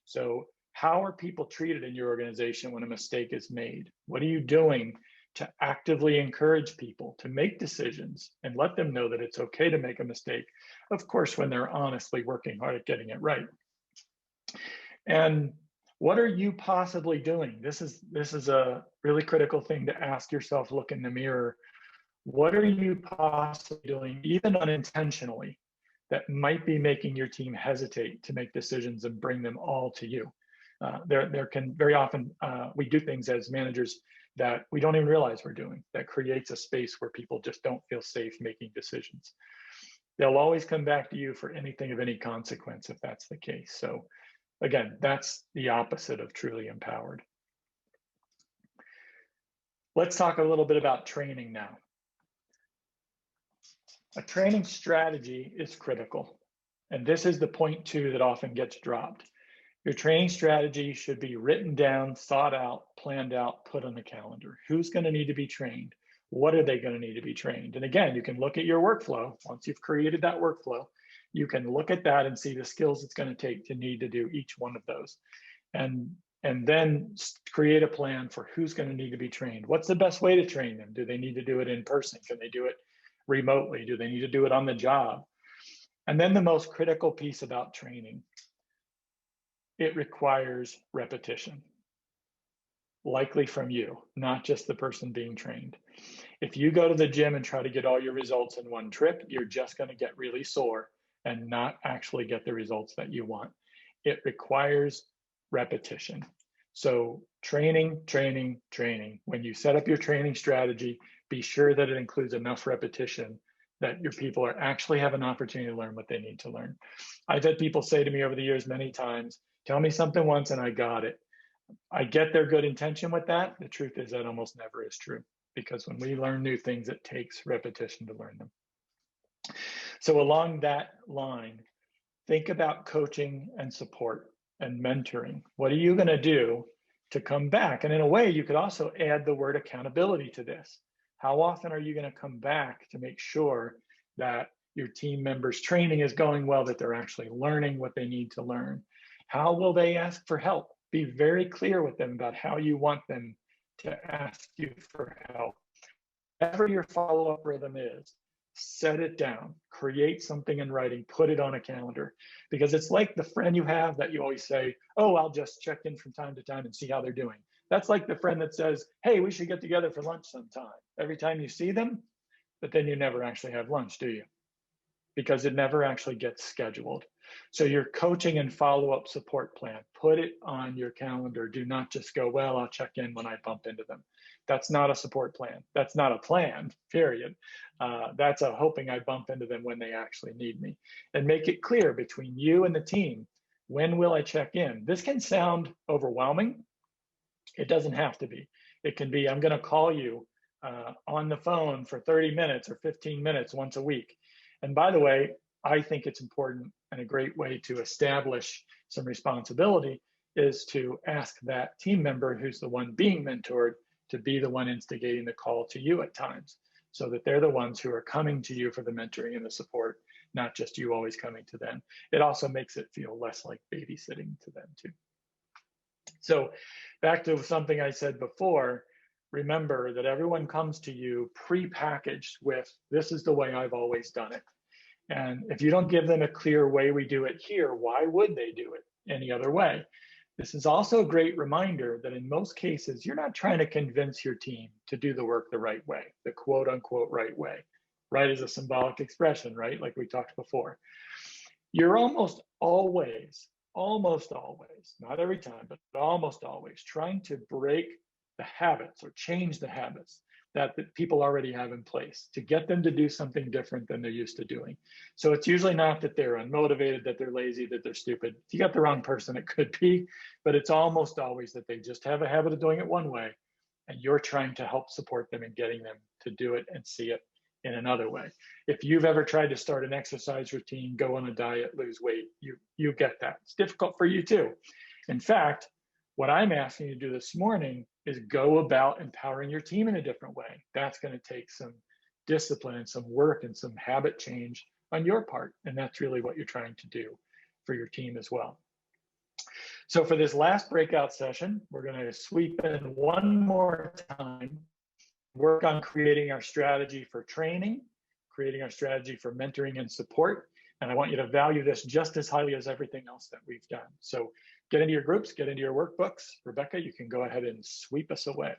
So how are people treated in your organization when a mistake is made? What are you doing to actively encourage people to make decisions and let them know that it's okay to make a mistake? Of course, when they're honestly working hard at getting it right. And what are you possibly doing? This is a really critical thing to ask yourself. Look in the mirror. What are you possibly doing, even unintentionally, that might be making your team hesitate to make decisions and bring them all to you? There can very often, we do things as managers that we don't even realize we're doing, that creates a space where people just don't feel safe making decisions. They'll always come back to you for anything of any consequence if that's the case. So again, that's the opposite of truly empowered. Let's talk a little bit about training now. A training strategy is critical. And this is the point too that often gets dropped. Your training strategy should be written down, thought out, planned out, put on the calendar. Who's going to need to be trained? What are they going to need to be trained? And again, you can look at your workflow. Once you've created that workflow, you can look at that and see the skills it's going to take to need to do each one of those. And then create a plan for who's going to need to be trained. What's the best way to train them? Do they need to do it in person? Can they do it remotely? Do they need to do it on the job? And then the most critical piece about training, it requires repetition, likely from you, not just the person being trained. If you go to the gym and try to get all your results in one trip, you're just going to get really sore and not actually get the results that you want. It requires repetition. So training, training, training. When you set up your training strategy, be sure that it includes enough repetition that your people are actually have an opportunity to learn what they need to learn. I've had people say to me over the years many times, tell me something once and I got it. I get their good intention with that. The truth is that almost never is true, because when we learn new things, it takes repetition to learn them. So along that line, think about coaching and support and mentoring. What are you going to do to come back? And in a way, you could also add the word accountability to this. How often are you going to come back to make sure that your team members' training is going well, that they're actually learning what they need to learn? How will they ask for help? Be very clear with them about how you want them to ask you for help. Whatever your follow-up rhythm is, set it down, create something in writing, put it on a calendar, because it's like the friend you have that you always say, oh, I'll just check in from time to time and see how they're doing. That's like the friend that says, hey, we should get together for lunch sometime. Every time you see them, but then you never actually have lunch, do you? Because it never actually gets scheduled. So your coaching and follow-up support plan, put it on your calendar. Do not just go, well, I'll check in when I bump into them. That's not a support plan. That's not a plan, period. That's a hoping I bump into them when they actually need me. And make it clear between you and the team, when will I check in? This can sound overwhelming. It doesn't have to be. It can be, I'm going to call you on the phone for 30 minutes or 15 minutes once a week. And by the way, I think it's important, and a great way to establish some responsibility is to ask that team member who's the one being mentored to be the one instigating the call to you at times, so that they're the ones who are coming to you for the mentoring and the support, not just you always coming to them. It also makes it feel less like babysitting to them too. So back to something I said before, remember that everyone comes to you pre-packaged with, this is the way I've always done it. And if you don't give them a clear way we do it here, why would they do it any other way? This is also a great reminder that in most cases, you're not trying to convince your team to do the work the right way, the quote unquote right way. Right is a symbolic expression, right? Like we talked before. You're almost always, not every time, but almost always trying to break the habits or change the habits that people already have in place to get them to do something different than they're used to doing. So it's usually not that they're unmotivated, that they're lazy, that they're stupid. If you got the wrong person, it could be, but it's almost always that they just have a habit of doing it one way, and you're trying to help support them in getting them to do it and see it in another way. If you've ever tried to start an exercise routine, go on a diet, lose weight, you get that. It's difficult for you too. In fact, what I'm asking you to do this morning is go about empowering your team in a different way. That's going to take some discipline and some work and some habit change on your part. And that's really what you're trying to do for your team as well. So for this last breakout session, we're going to sweep in one more time, work on creating our strategy for training, creating our strategy for mentoring and support. And I want you to value this just as highly as everything else that we've done. So get into your groups, get into your workbooks. Rebecca, you can go ahead and sweep us away.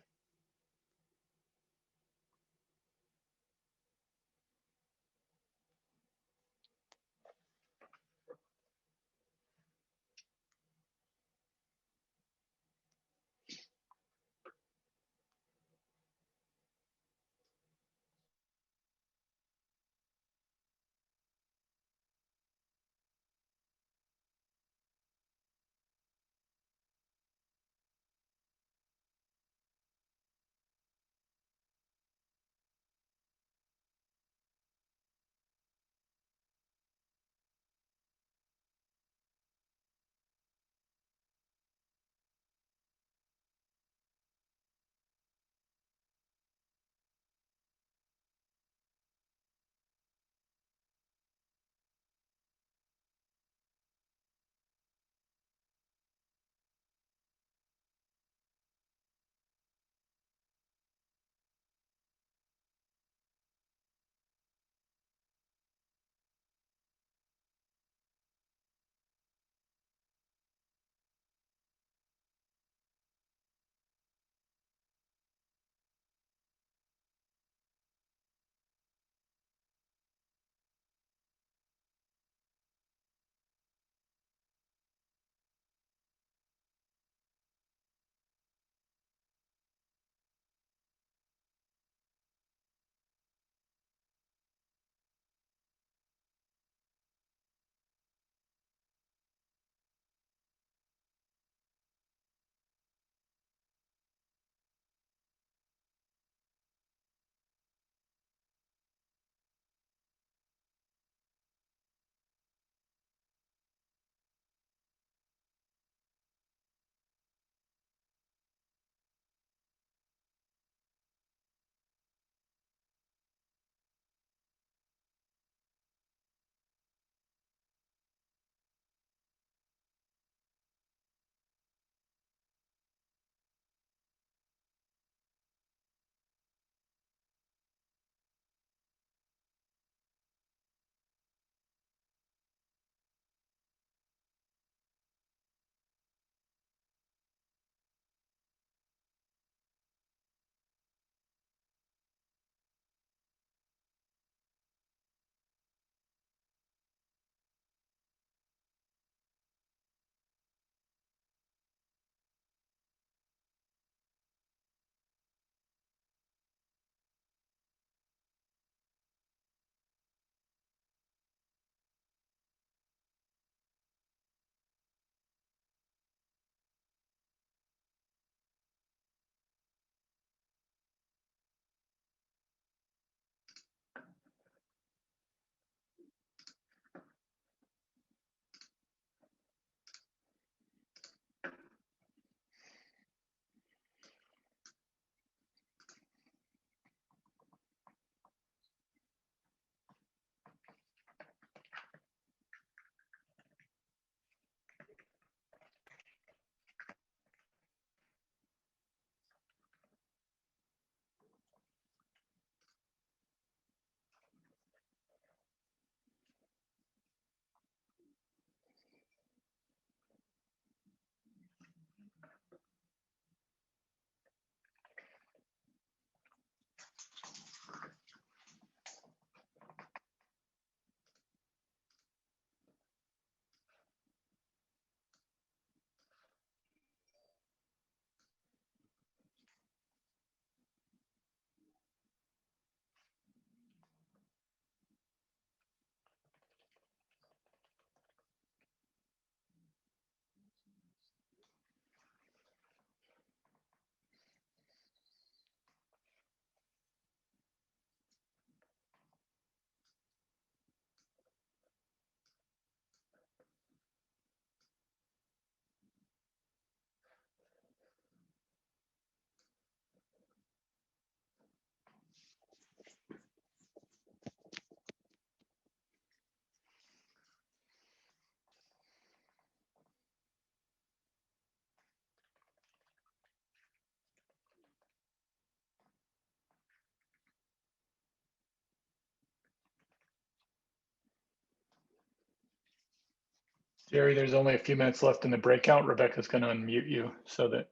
Jerry, there's only a few minutes left in the breakout. Rebecca's going to unmute you so that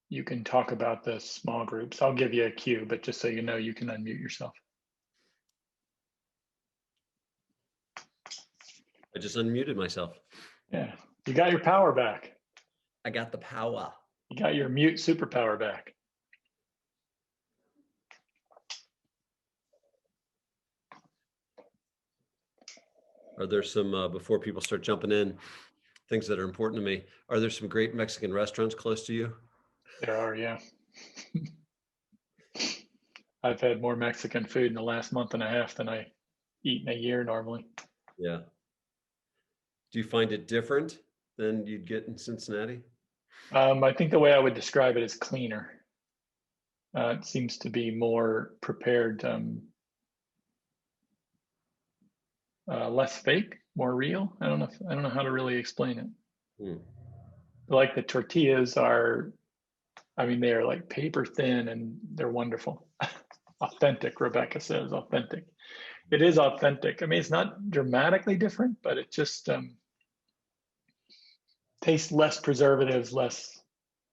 you can talk about the small groups. I'll give you a cue, but just so you know, you can unmute yourself. I just unmuted myself. Yeah, you got your power back. I got the power. You got your mute superpower back. Are there some, before people start jumping in, things that are important to me? Are there some great Mexican restaurants close to you? There are, yeah. I've had more Mexican food in the last month and a half than I eat in a year normally. Yeah. Do you find it different than you'd get in Cincinnati? I think the way I would describe it is cleaner. It seems to be more prepared, less fake, more real. I don't know how to really explain it. Like the tortillas are, I mean, they are like paper thin and they're wonderful. Authentic, Rebecca says, authentic. It is authentic. I mean, it's not dramatically different, but it just tastes less preservatives, less,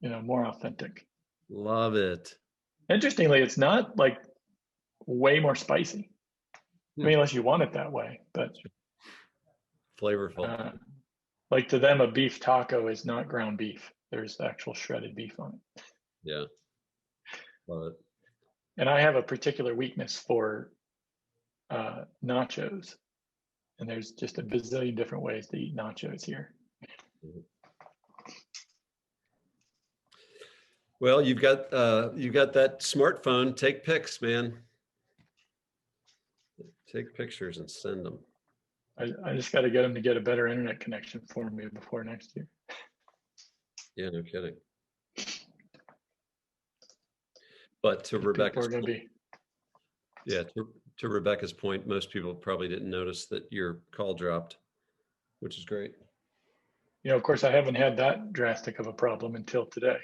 more authentic. Love it. Interestingly, it's not like way more spicy. I mean, unless you want it that way, but flavorful. Like to them, a beef taco is not ground beef. There's actual shredded beef on it. Yeah. Love it. And I have a particular weakness for nachos. And there's just a bazillion different ways to eat nachos here. Well, you've got that smartphone. Take pics, man. Take pictures and send them. I just got to get them to get a better internet connection for me before next year. Yeah, no kidding. But to Rebecca's point, yeah, to Rebecca's point, most people probably didn't notice that your call dropped, which is great. Of course, I haven't had that drastic of a problem until today.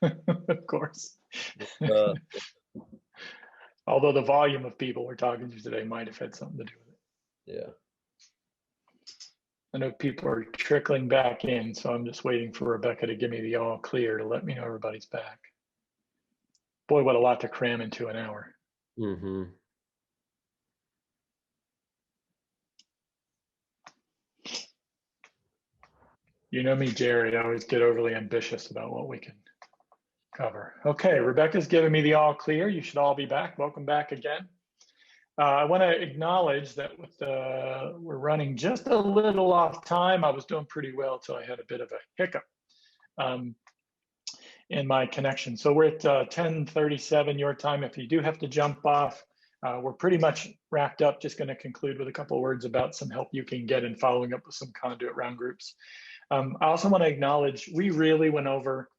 Of course. Although the volume of people we're talking to today might have had something to do with it. Yeah. I know people are trickling back in, so I'm just waiting for Rebecca to give me the all clear to let me know everybody's back. Boy, what a lot to cram into an hour. Mm-hmm. You know me, Jerry, I always get overly ambitious about what we can cover. Okay, Rebecca's giving me the all clear. You should all be back. Welcome back again. I want to acknowledge that we're running just a little off time. I was doing pretty well till I had a bit of a hiccup in my connection. So we're at 10:37 your time. If you do have to jump off, we're pretty much wrapped up. Just going to conclude with a couple of words about some help you can get in following up with some Conduit round groups. I also want to acknowledge we really went over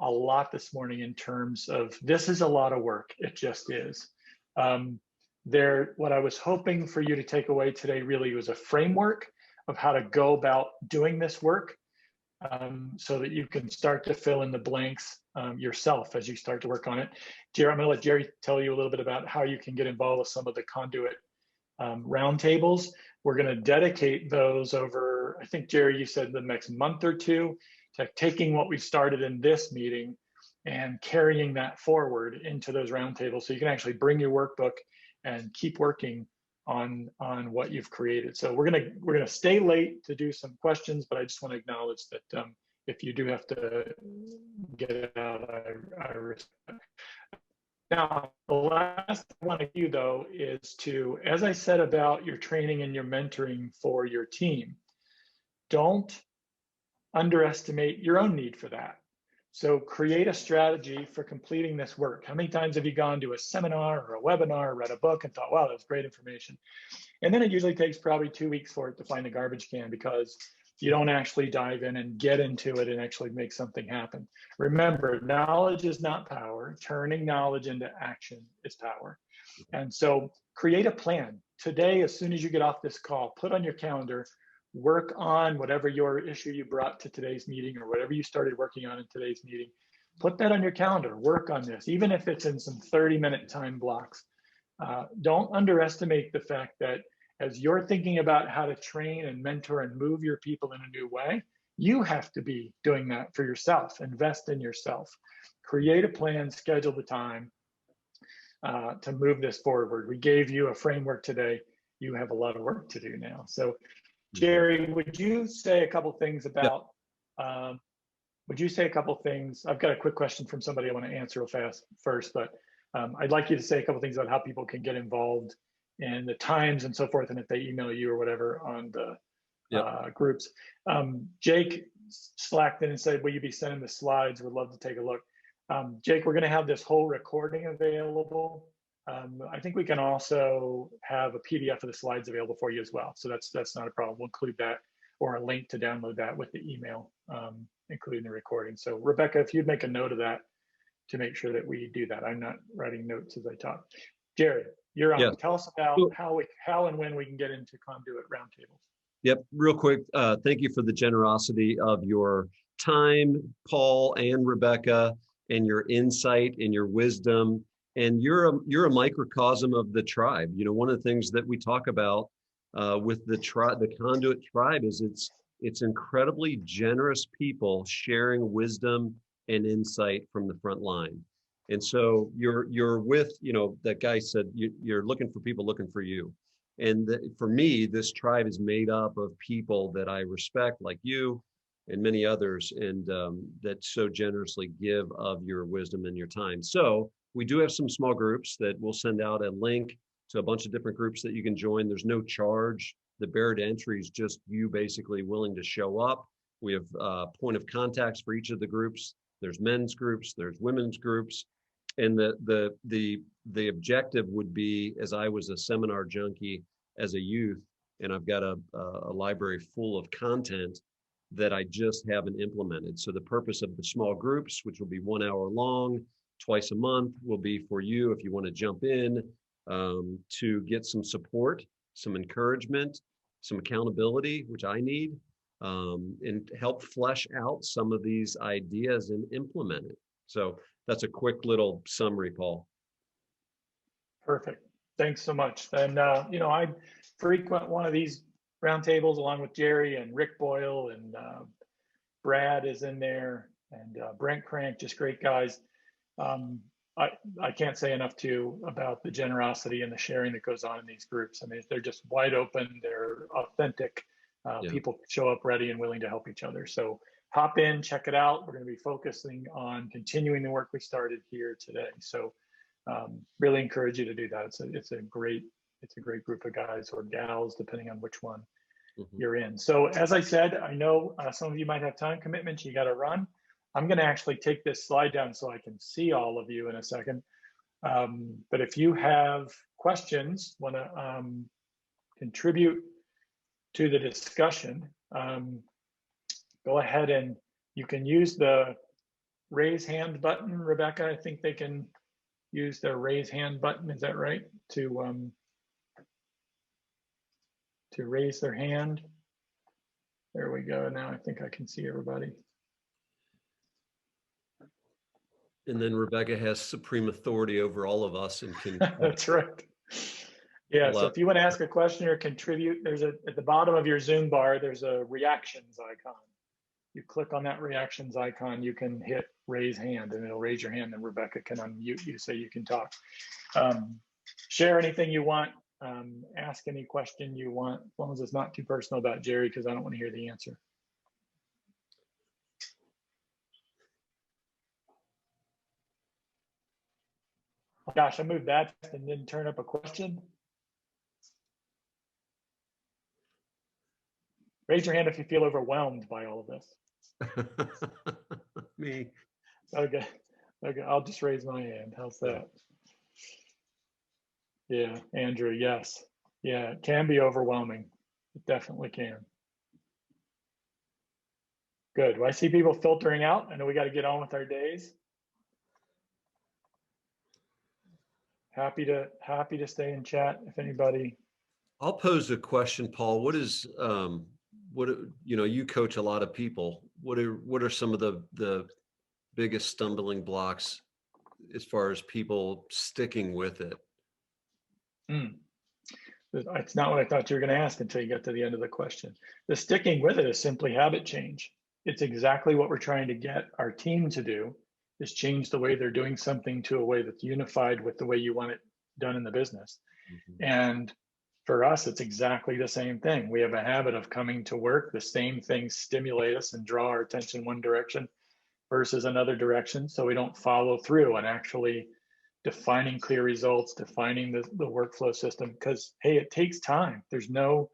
a lot this morning in terms of this is a lot of work. It just is. What I was hoping for you to take away today really was a framework of how to go about doing this work so that you can start to fill in the blanks yourself as you start to work on it. Jerry, I'm going to let Jerry tell you a little bit about how you can get involved with some of the Conduit roundtables. We're going to dedicate those over, I think, Jerry, you said the next month or two, to taking what we started in this meeting and carrying that forward into those roundtables so you can actually bring your workbook and keep working on what you've created. So we're gonna stay late to do some questions, but I just want to acknowledge that if you do have to get out, I respect. Now, the last thing I want to do though is to, as I said about your training and your mentoring for your team, don't underestimate your own need for that. So create a strategy for completing this work. How many times have you gone to a seminar or a webinar, or read a book and thought, wow, that was great information. And then it usually takes probably 2 weeks for it to find a garbage can because you don't actually dive in and get into it and actually make something happen. Remember, knowledge is not power. Turning knowledge into action is power. And so create a plan. Today, as soon as you get off this call, put on your calendar, work on whatever your issue you brought to today's meeting or whatever you started working on in today's meeting. Put that on your calendar, work on this, even if it's in some 30-minute time blocks. Don't underestimate the fact that as you're thinking about how to train and mentor and move your people in a new way, you have to be doing that for yourself. Invest in yourself. Create a plan, schedule the time to move this forward. We gave you a framework today. You have a lot of work to do now. So, Jerry, would you say a couple things about, would you say a couple things? I've got a quick question from somebody I want to answer real fast first, but I'd like you to say a couple things about how people can get involved and the times and so forth, and if they email you or whatever on the groups. Jake slacked in and said, will you be sending the slides? Would love to take a look. Jake, we're going to have this whole recording available. I think we can also have a PDF of the slides available for you as well. So that's not a problem. We'll include that, or a link to download that with the email, including the recording. So Rebecca, if you'd make a note of that to make sure that we do that. I'm not writing notes as I talk. Jerry, you're on. Tell us about how and when we can get into Conduit roundtables. Yep, real quick. Thank you for the generosity of your time, Paul and Rebecca, and your insight and your wisdom. And you're a microcosm of the tribe. You know, one of the things that we talk about with the Conduit tribe is it's incredibly generous people sharing wisdom and insight from the front line. And so you're with, you know, that guy said you're looking for people looking for you. And for me, this tribe is made up of people that I respect, like you and many others, and that so generously give of your wisdom and your time. So we do have some small groups that we'll send out a link to a bunch of different groups that you can join. There's no charge. The barrier to entry is just you basically willing to show up. We have point of contacts for each of the groups. There's men's groups, there's women's groups. And the objective would be, as I was a seminar junkie as a youth, and I've got a library full of content that I just haven't implemented. So the purpose of the small groups, which will be 1 hour long, twice a month, will be for you if you want to jump in to get some support, some encouragement, some accountability, which I need, and help flesh out some of these ideas and implement it. So that's a quick little summary, Paul. Perfect. Thanks so much. And, you know, I frequent one of these roundtables along with Jerry and Rick Boyle, and Brad is in there, and Brent Crank, just great guys. I can't say enough too about the generosity and the sharing that goes on in these groups. I mean, they're just wide open. They're authentic. People show up ready and willing to help each other. So hop in, check it out. We're going to be focusing on continuing the work we started here today. So really encourage you to do that. It's a great group of guys or gals, depending on which one you're in. So as I said, I know some of you might have time commitments. You got to run. I'm going to actually take this slide down so I can see all of you in a second. But if you have questions, want to contribute to the discussion, go ahead and you can use the raise hand button. Rebecca, I think they can use the raise hand button. Is that right? To raise their hand. There we go. Now I think I can see everybody. And then Rebecca has supreme authority over all of us and can. That's right. Yeah, so if you want to ask a question or contribute, there's at the bottom of your Zoom bar, there's a reactions icon. You click on that reactions icon, you can hit raise hand and it'll raise your hand, and Rebecca can unmute you so you can talk. Share anything you want, ask any question you want, as long as it's not too personal about Jerry, because I don't want to hear the answer. Gosh, I moved that and didn't turn up a question. Raise your hand if you feel overwhelmed by all of this. Me. Okay, I'll just raise my hand. How's that? Yeah, Andrew, yes. Yeah, it can be overwhelming. It definitely can. Good. Do I see people filtering out? I know we got to get on with our days. Happy to stay in chat if anybody. I'll pose a question, Paul. What is you coach a lot of people. What are some of the biggest stumbling blocks as far as people sticking with it? It's not what I thought you were going to ask until you get to the end of the question. The sticking with it is simply habit change. It's exactly what we're trying to get our team to do, is change the way they're doing something to a way that's unified with the way you want it done in the business. Mhm. And for us, it's exactly the same thing. We have a habit of coming to work, the same things stimulate us and draw our attention one direction versus another direction. So we don't follow through and actually defining clear results, defining the workflow system, because hey, it takes time. There's no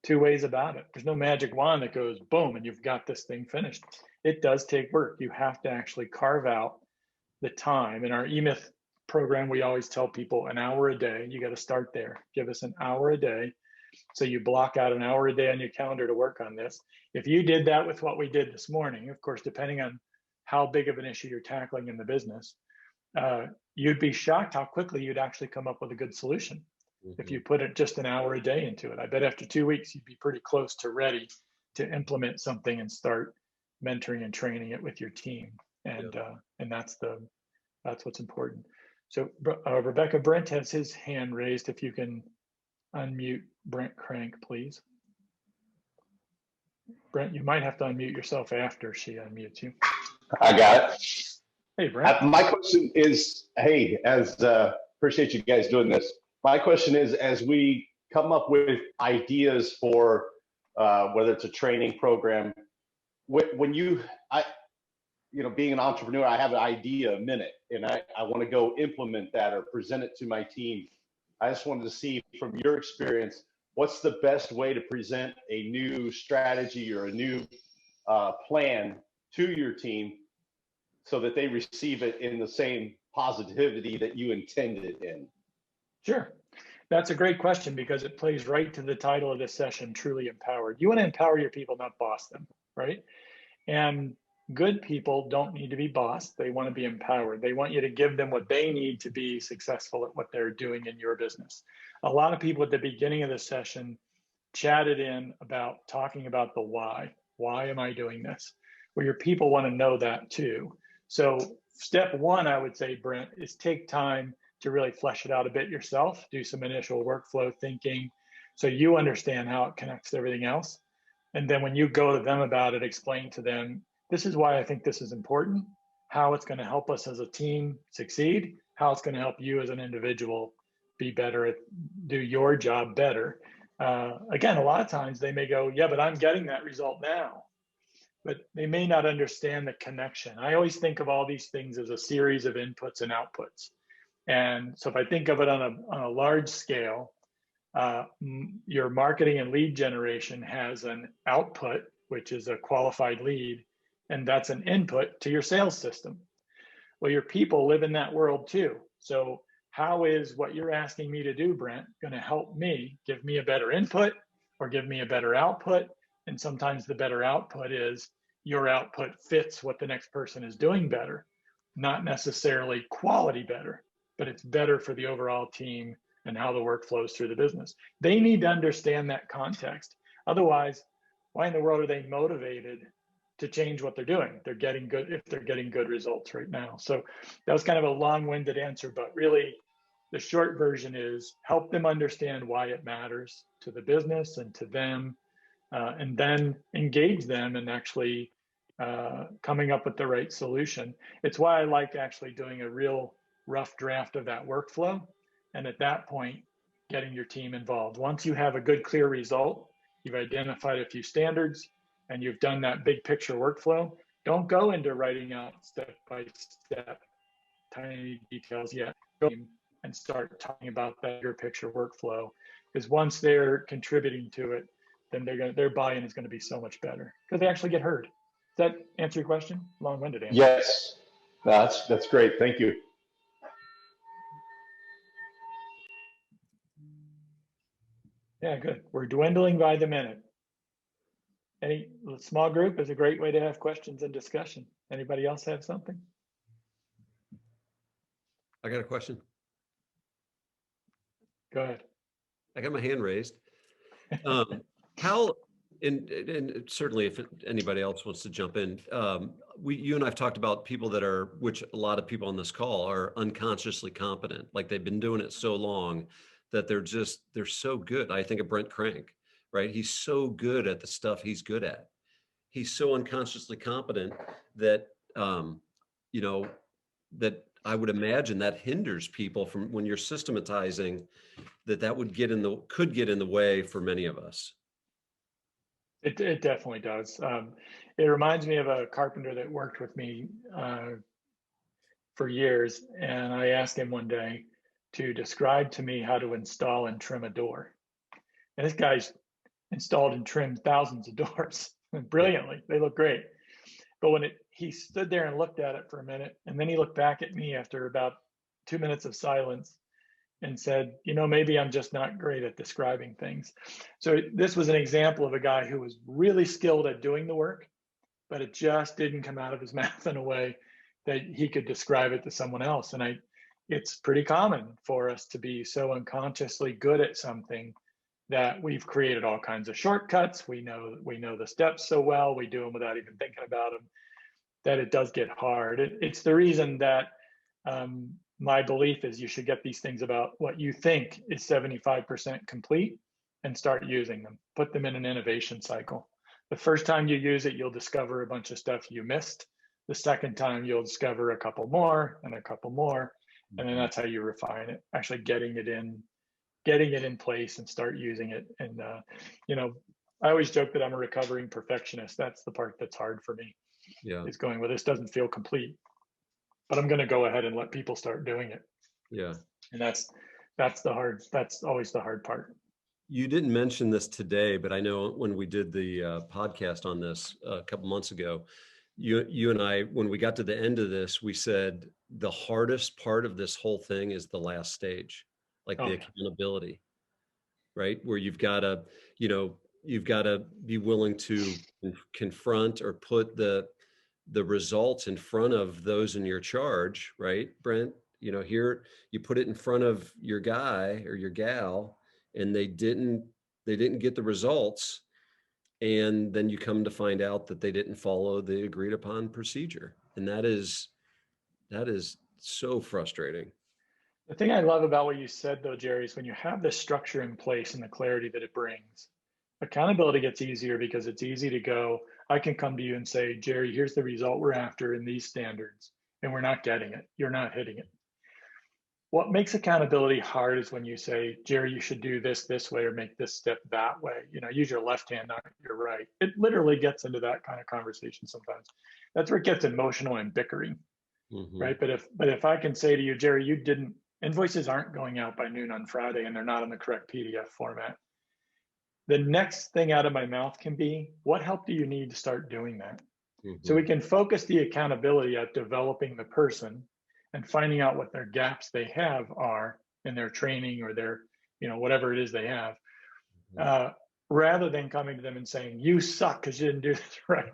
two ways about it. There's no magic wand that goes boom and you've got this thing finished. It does take work. You have to actually carve out the time. In our eMyth program, we always tell people an hour a day. You got to start there. Give us an hour a day. So you block out an hour a day on your calendar to work on this. If you did that with what we did this morning, of course, depending on how big of an issue you're tackling in the business, you'd be shocked how quickly you'd actually come up with a good solution if you put it just an hour a day into it. I bet after 2 weeks, you'd be pretty close to ready to implement something and start mentoring and training it with your team. And that's what's important. So Rebecca, Brent has his hand raised. If you can unmute Brent Crank, please. Brent, you might have to unmute yourself after she unmutes you. I got it. Hey, Brent. My question is, hey, appreciate you guys doing this. My question is, as we come up with ideas for whether it's a training program, when being an entrepreneur, I have an idea a minute and I want to go implement that or present it to my team. I just wanted to see from your experience, what's the best way to present a new strategy or a new plan to your team so that they receive it in the same positivity that you intended in? Sure. That's a great question because it plays right to the title of this session, Truly Empowered. You want to empower your people, not boss them, right? And good people don't need to be bossed. They want to be empowered. They want you to give them what they need to be successful at what they're doing in your business. A lot of people at the beginning of the session chatted in about talking about the why. Why am I doing this? Well, your people want to know that too. So step one, I would say, Brent, is take time to really flesh it out a bit yourself, do some initial workflow thinking so you understand how it connects to everything else. And then when you go to them about it, explain to them, this is why I think this is important, how it's going to help us as a team succeed, how it's going to help you as an individual be better do your job better. Again, a lot of times they may go, yeah, but I'm getting that result now. But they may not understand the connection. I always think of all these things as a series of inputs and outputs. And so if I think of it on a large scale, your marketing and lead generation has an output, which is a qualified lead, and that's an input to your sales system. Well, your people live in that world too. So how is what you're asking me to do, Brent, going to help me give me a better input or give me a better output? And sometimes the better output is your output fits what the next person is doing better, not necessarily quality better, but it's better for the overall team and how the work flows through the business. They need to understand that context. Otherwise, why in the world are they motivated to change what they're doing? They're getting good if they're getting good results right now. So that was kind of a long-winded answer, but really the short version is help them understand why it matters to the business and to them, and then engage them in actually coming up with the right solution. It's why I like actually doing a real rough draft of that workflow. And at that point, getting your team involved. Once you have a good, clear result, you've identified a few standards, and you've done that big picture workflow, don't go into writing out step-by-step tiny details yet. Go and start talking about that bigger picture workflow. Because once they're contributing to it, then their buy-in is going to be so much better because they actually get heard. Does that answer your question? Long-winded answer. Yes, that's great. Thank you. Yeah, good. We're dwindling by the minute. Any small group is a great way to have questions and discussion. Anybody else have something? I got a question. Go ahead. I got my hand raised. How, and certainly if anybody else wants to jump in, you and I've talked about people that which a lot of people on this call are unconsciously competent, like they've been doing it so long that they're so good. I think of Brent Crank, right? He's so good at the stuff he's good at. He's so unconsciously competent that, you know, that I would imagine that hinders people from, when you're systematizing, that could get in the way for many of us. It definitely does. It reminds me of a carpenter that worked with me for years, and I asked him one day to describe to me how to install and trim a door. And this guy's installed and trimmed thousands of doors brilliantly. They look great. But he stood there and looked at it for a minute, and then he looked back at me after about 2 minutes of silence and said, maybe I'm just not great at describing things. So this was an example of a guy who was really skilled at doing the work, but it just didn't come out of his mouth in a way that he could describe it to someone else. And it's pretty common for us to be so unconsciously good at something that we've created all kinds of shortcuts. We know the steps so well, we do them without even thinking about them, that it does get hard. It's the reason that my belief is you should get these things about what you think is 75% complete and start using them. Put them in an innovation cycle. The first time you use it, you'll discover a bunch of stuff you missed. The second time, you'll discover a couple more and a couple more. And then that's how you refine it, actually getting it in place and start using it. And, I always joke that I'm a recovering perfectionist. That's the part that's hard for me. Yeah. Is going, well, this doesn't feel complete, but I'm going to go ahead and let people start doing it. Yeah. And that's always the hard part. You didn't mention this today, but I know when we did the podcast on this a couple months ago, you and I, when we got to the end of this, we said the hardest part of this whole thing is the last stage, like the accountability, right? Where you've got to be willing to confront or put the results in front of those in your charge, right, Brent? Here you put it in front of your guy or your gal, and they didn't get the results, and then you come to find out that they didn't follow the agreed upon procedure, and that is so frustrating. The thing I love about what you said, though, Jerry, is when you have this structure in place and the clarity that it brings, accountability gets easier, because it's easy to go, I can come to you and say, Jerry, here's the result we're after in these standards, and we're not getting it. You're not hitting it. What makes accountability hard is when you say, Jerry, you should do this way, or make this step that way. Use your left hand, not your right. It literally gets into that kind of conversation sometimes. That's where it gets emotional and bickering, right? But if I can say to you, Jerry, invoices aren't going out by noon on Friday, and they're not in the correct PDF format. The next thing out of my mouth can be, what help do you need to start doing that? So we can focus the accountability at developing the person and finding out what their gaps they have are in their training or their, whatever it is they have, rather than coming to them and saying, you suck because you didn't do this right.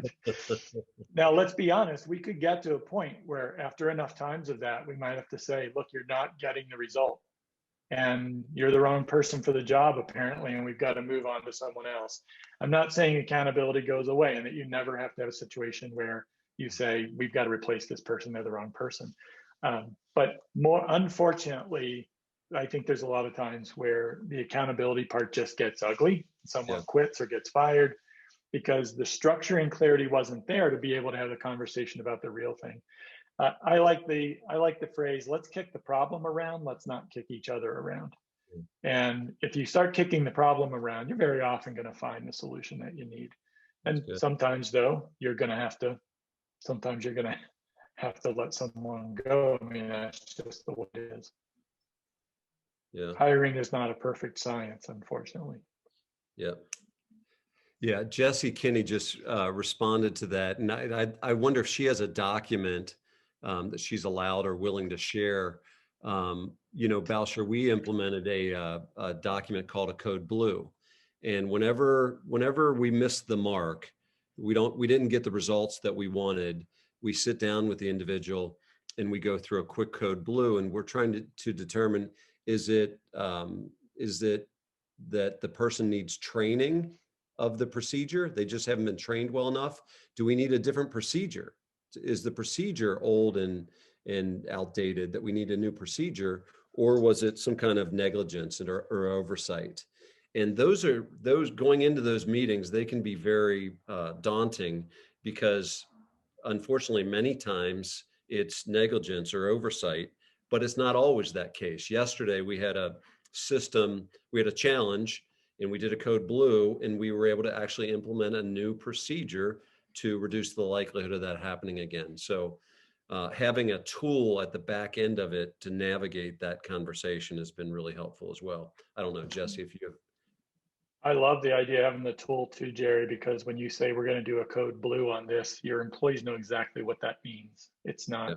Now, let's be honest, we could get to a point where after enough times of that, we might have to say, look, you're not getting the result, and you're the wrong person for the job, apparently, and we've got to move on to someone else. I'm not saying accountability goes away and that you never have to have a situation where you say, we've got to replace this person, they're the wrong person. But more unfortunately, I think there's a lot of times where the accountability part just gets ugly. Someone quits or gets fired because the structure and clarity wasn't there to be able to have a conversation about the real thing. I like the phrase, let's kick the problem around, let's not kick each other around. And if you start kicking the problem around, you're very often going to find the solution that you need. And sometimes, though, you're going to have to let someone go. I mean, that's just the way it is. Yeah. Hiring is not a perfect science, unfortunately. Yeah. Yeah. Jessie Kinney just responded to that. And I wonder if she has a document that she's allowed or willing to share. Balsher, we implemented a document called a Code Blue. And whenever we missed the mark, we didn't get the results that we wanted, we sit down with the individual and we go through a quick Code Blue, and we're trying to determine, is it that the person needs training of the procedure? They just haven't been trained well enough. Do we need a different procedure? Is the procedure old and outdated that we need a new procedure? or was it some kind of negligence or oversight? And those going into those meetings, they can be very daunting, because unfortunately, many times it's negligence or oversight, but it's not always that case. Yesterday, we had a challenge, and we did a code blue, and we were able to actually implement a new procedure to reduce the likelihood of that happening again. So having a tool at the back end of it to navigate that conversation has been really helpful as well. I don't know, Jesse, if you have. I love the idea of having the tool too, Jerry, because when you say we're going to do a code blue on this, your employees know exactly what that means. It's not, Yeah.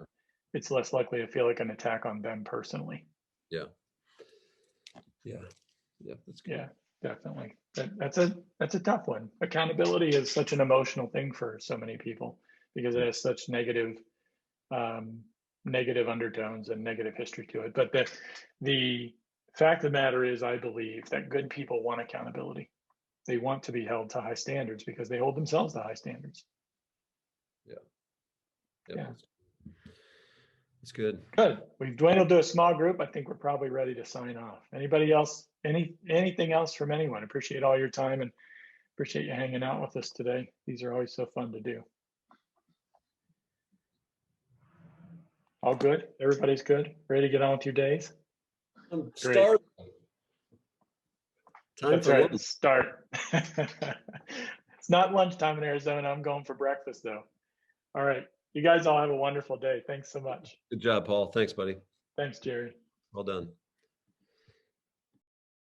it's less likely to feel like an attack on them personally. Yeah. That's good. Yeah, definitely. That's a tough one. Accountability is such an emotional thing for so many people because it has such negative undertones and negative history to it. But the fact of the matter is, I believe that good people want accountability. They want to be held to high standards because they hold themselves to high standards. Yeah. It's good. Good. We've dwindled to a small group. I think we're probably ready to sign off. Anybody else? Anything else from anyone? Appreciate all your time and appreciate you hanging out with us today. These are always so fun to do. All good? Everybody's good? Ready to get on with your days? I'm Great. starving. Time That's for right. lunch. Start. It's not lunchtime in Arizona. I'm going for breakfast though. All right. You guys all have a wonderful day. Thanks so much. Good job, Paul. Thanks, buddy. Thanks, Jerry. Well done.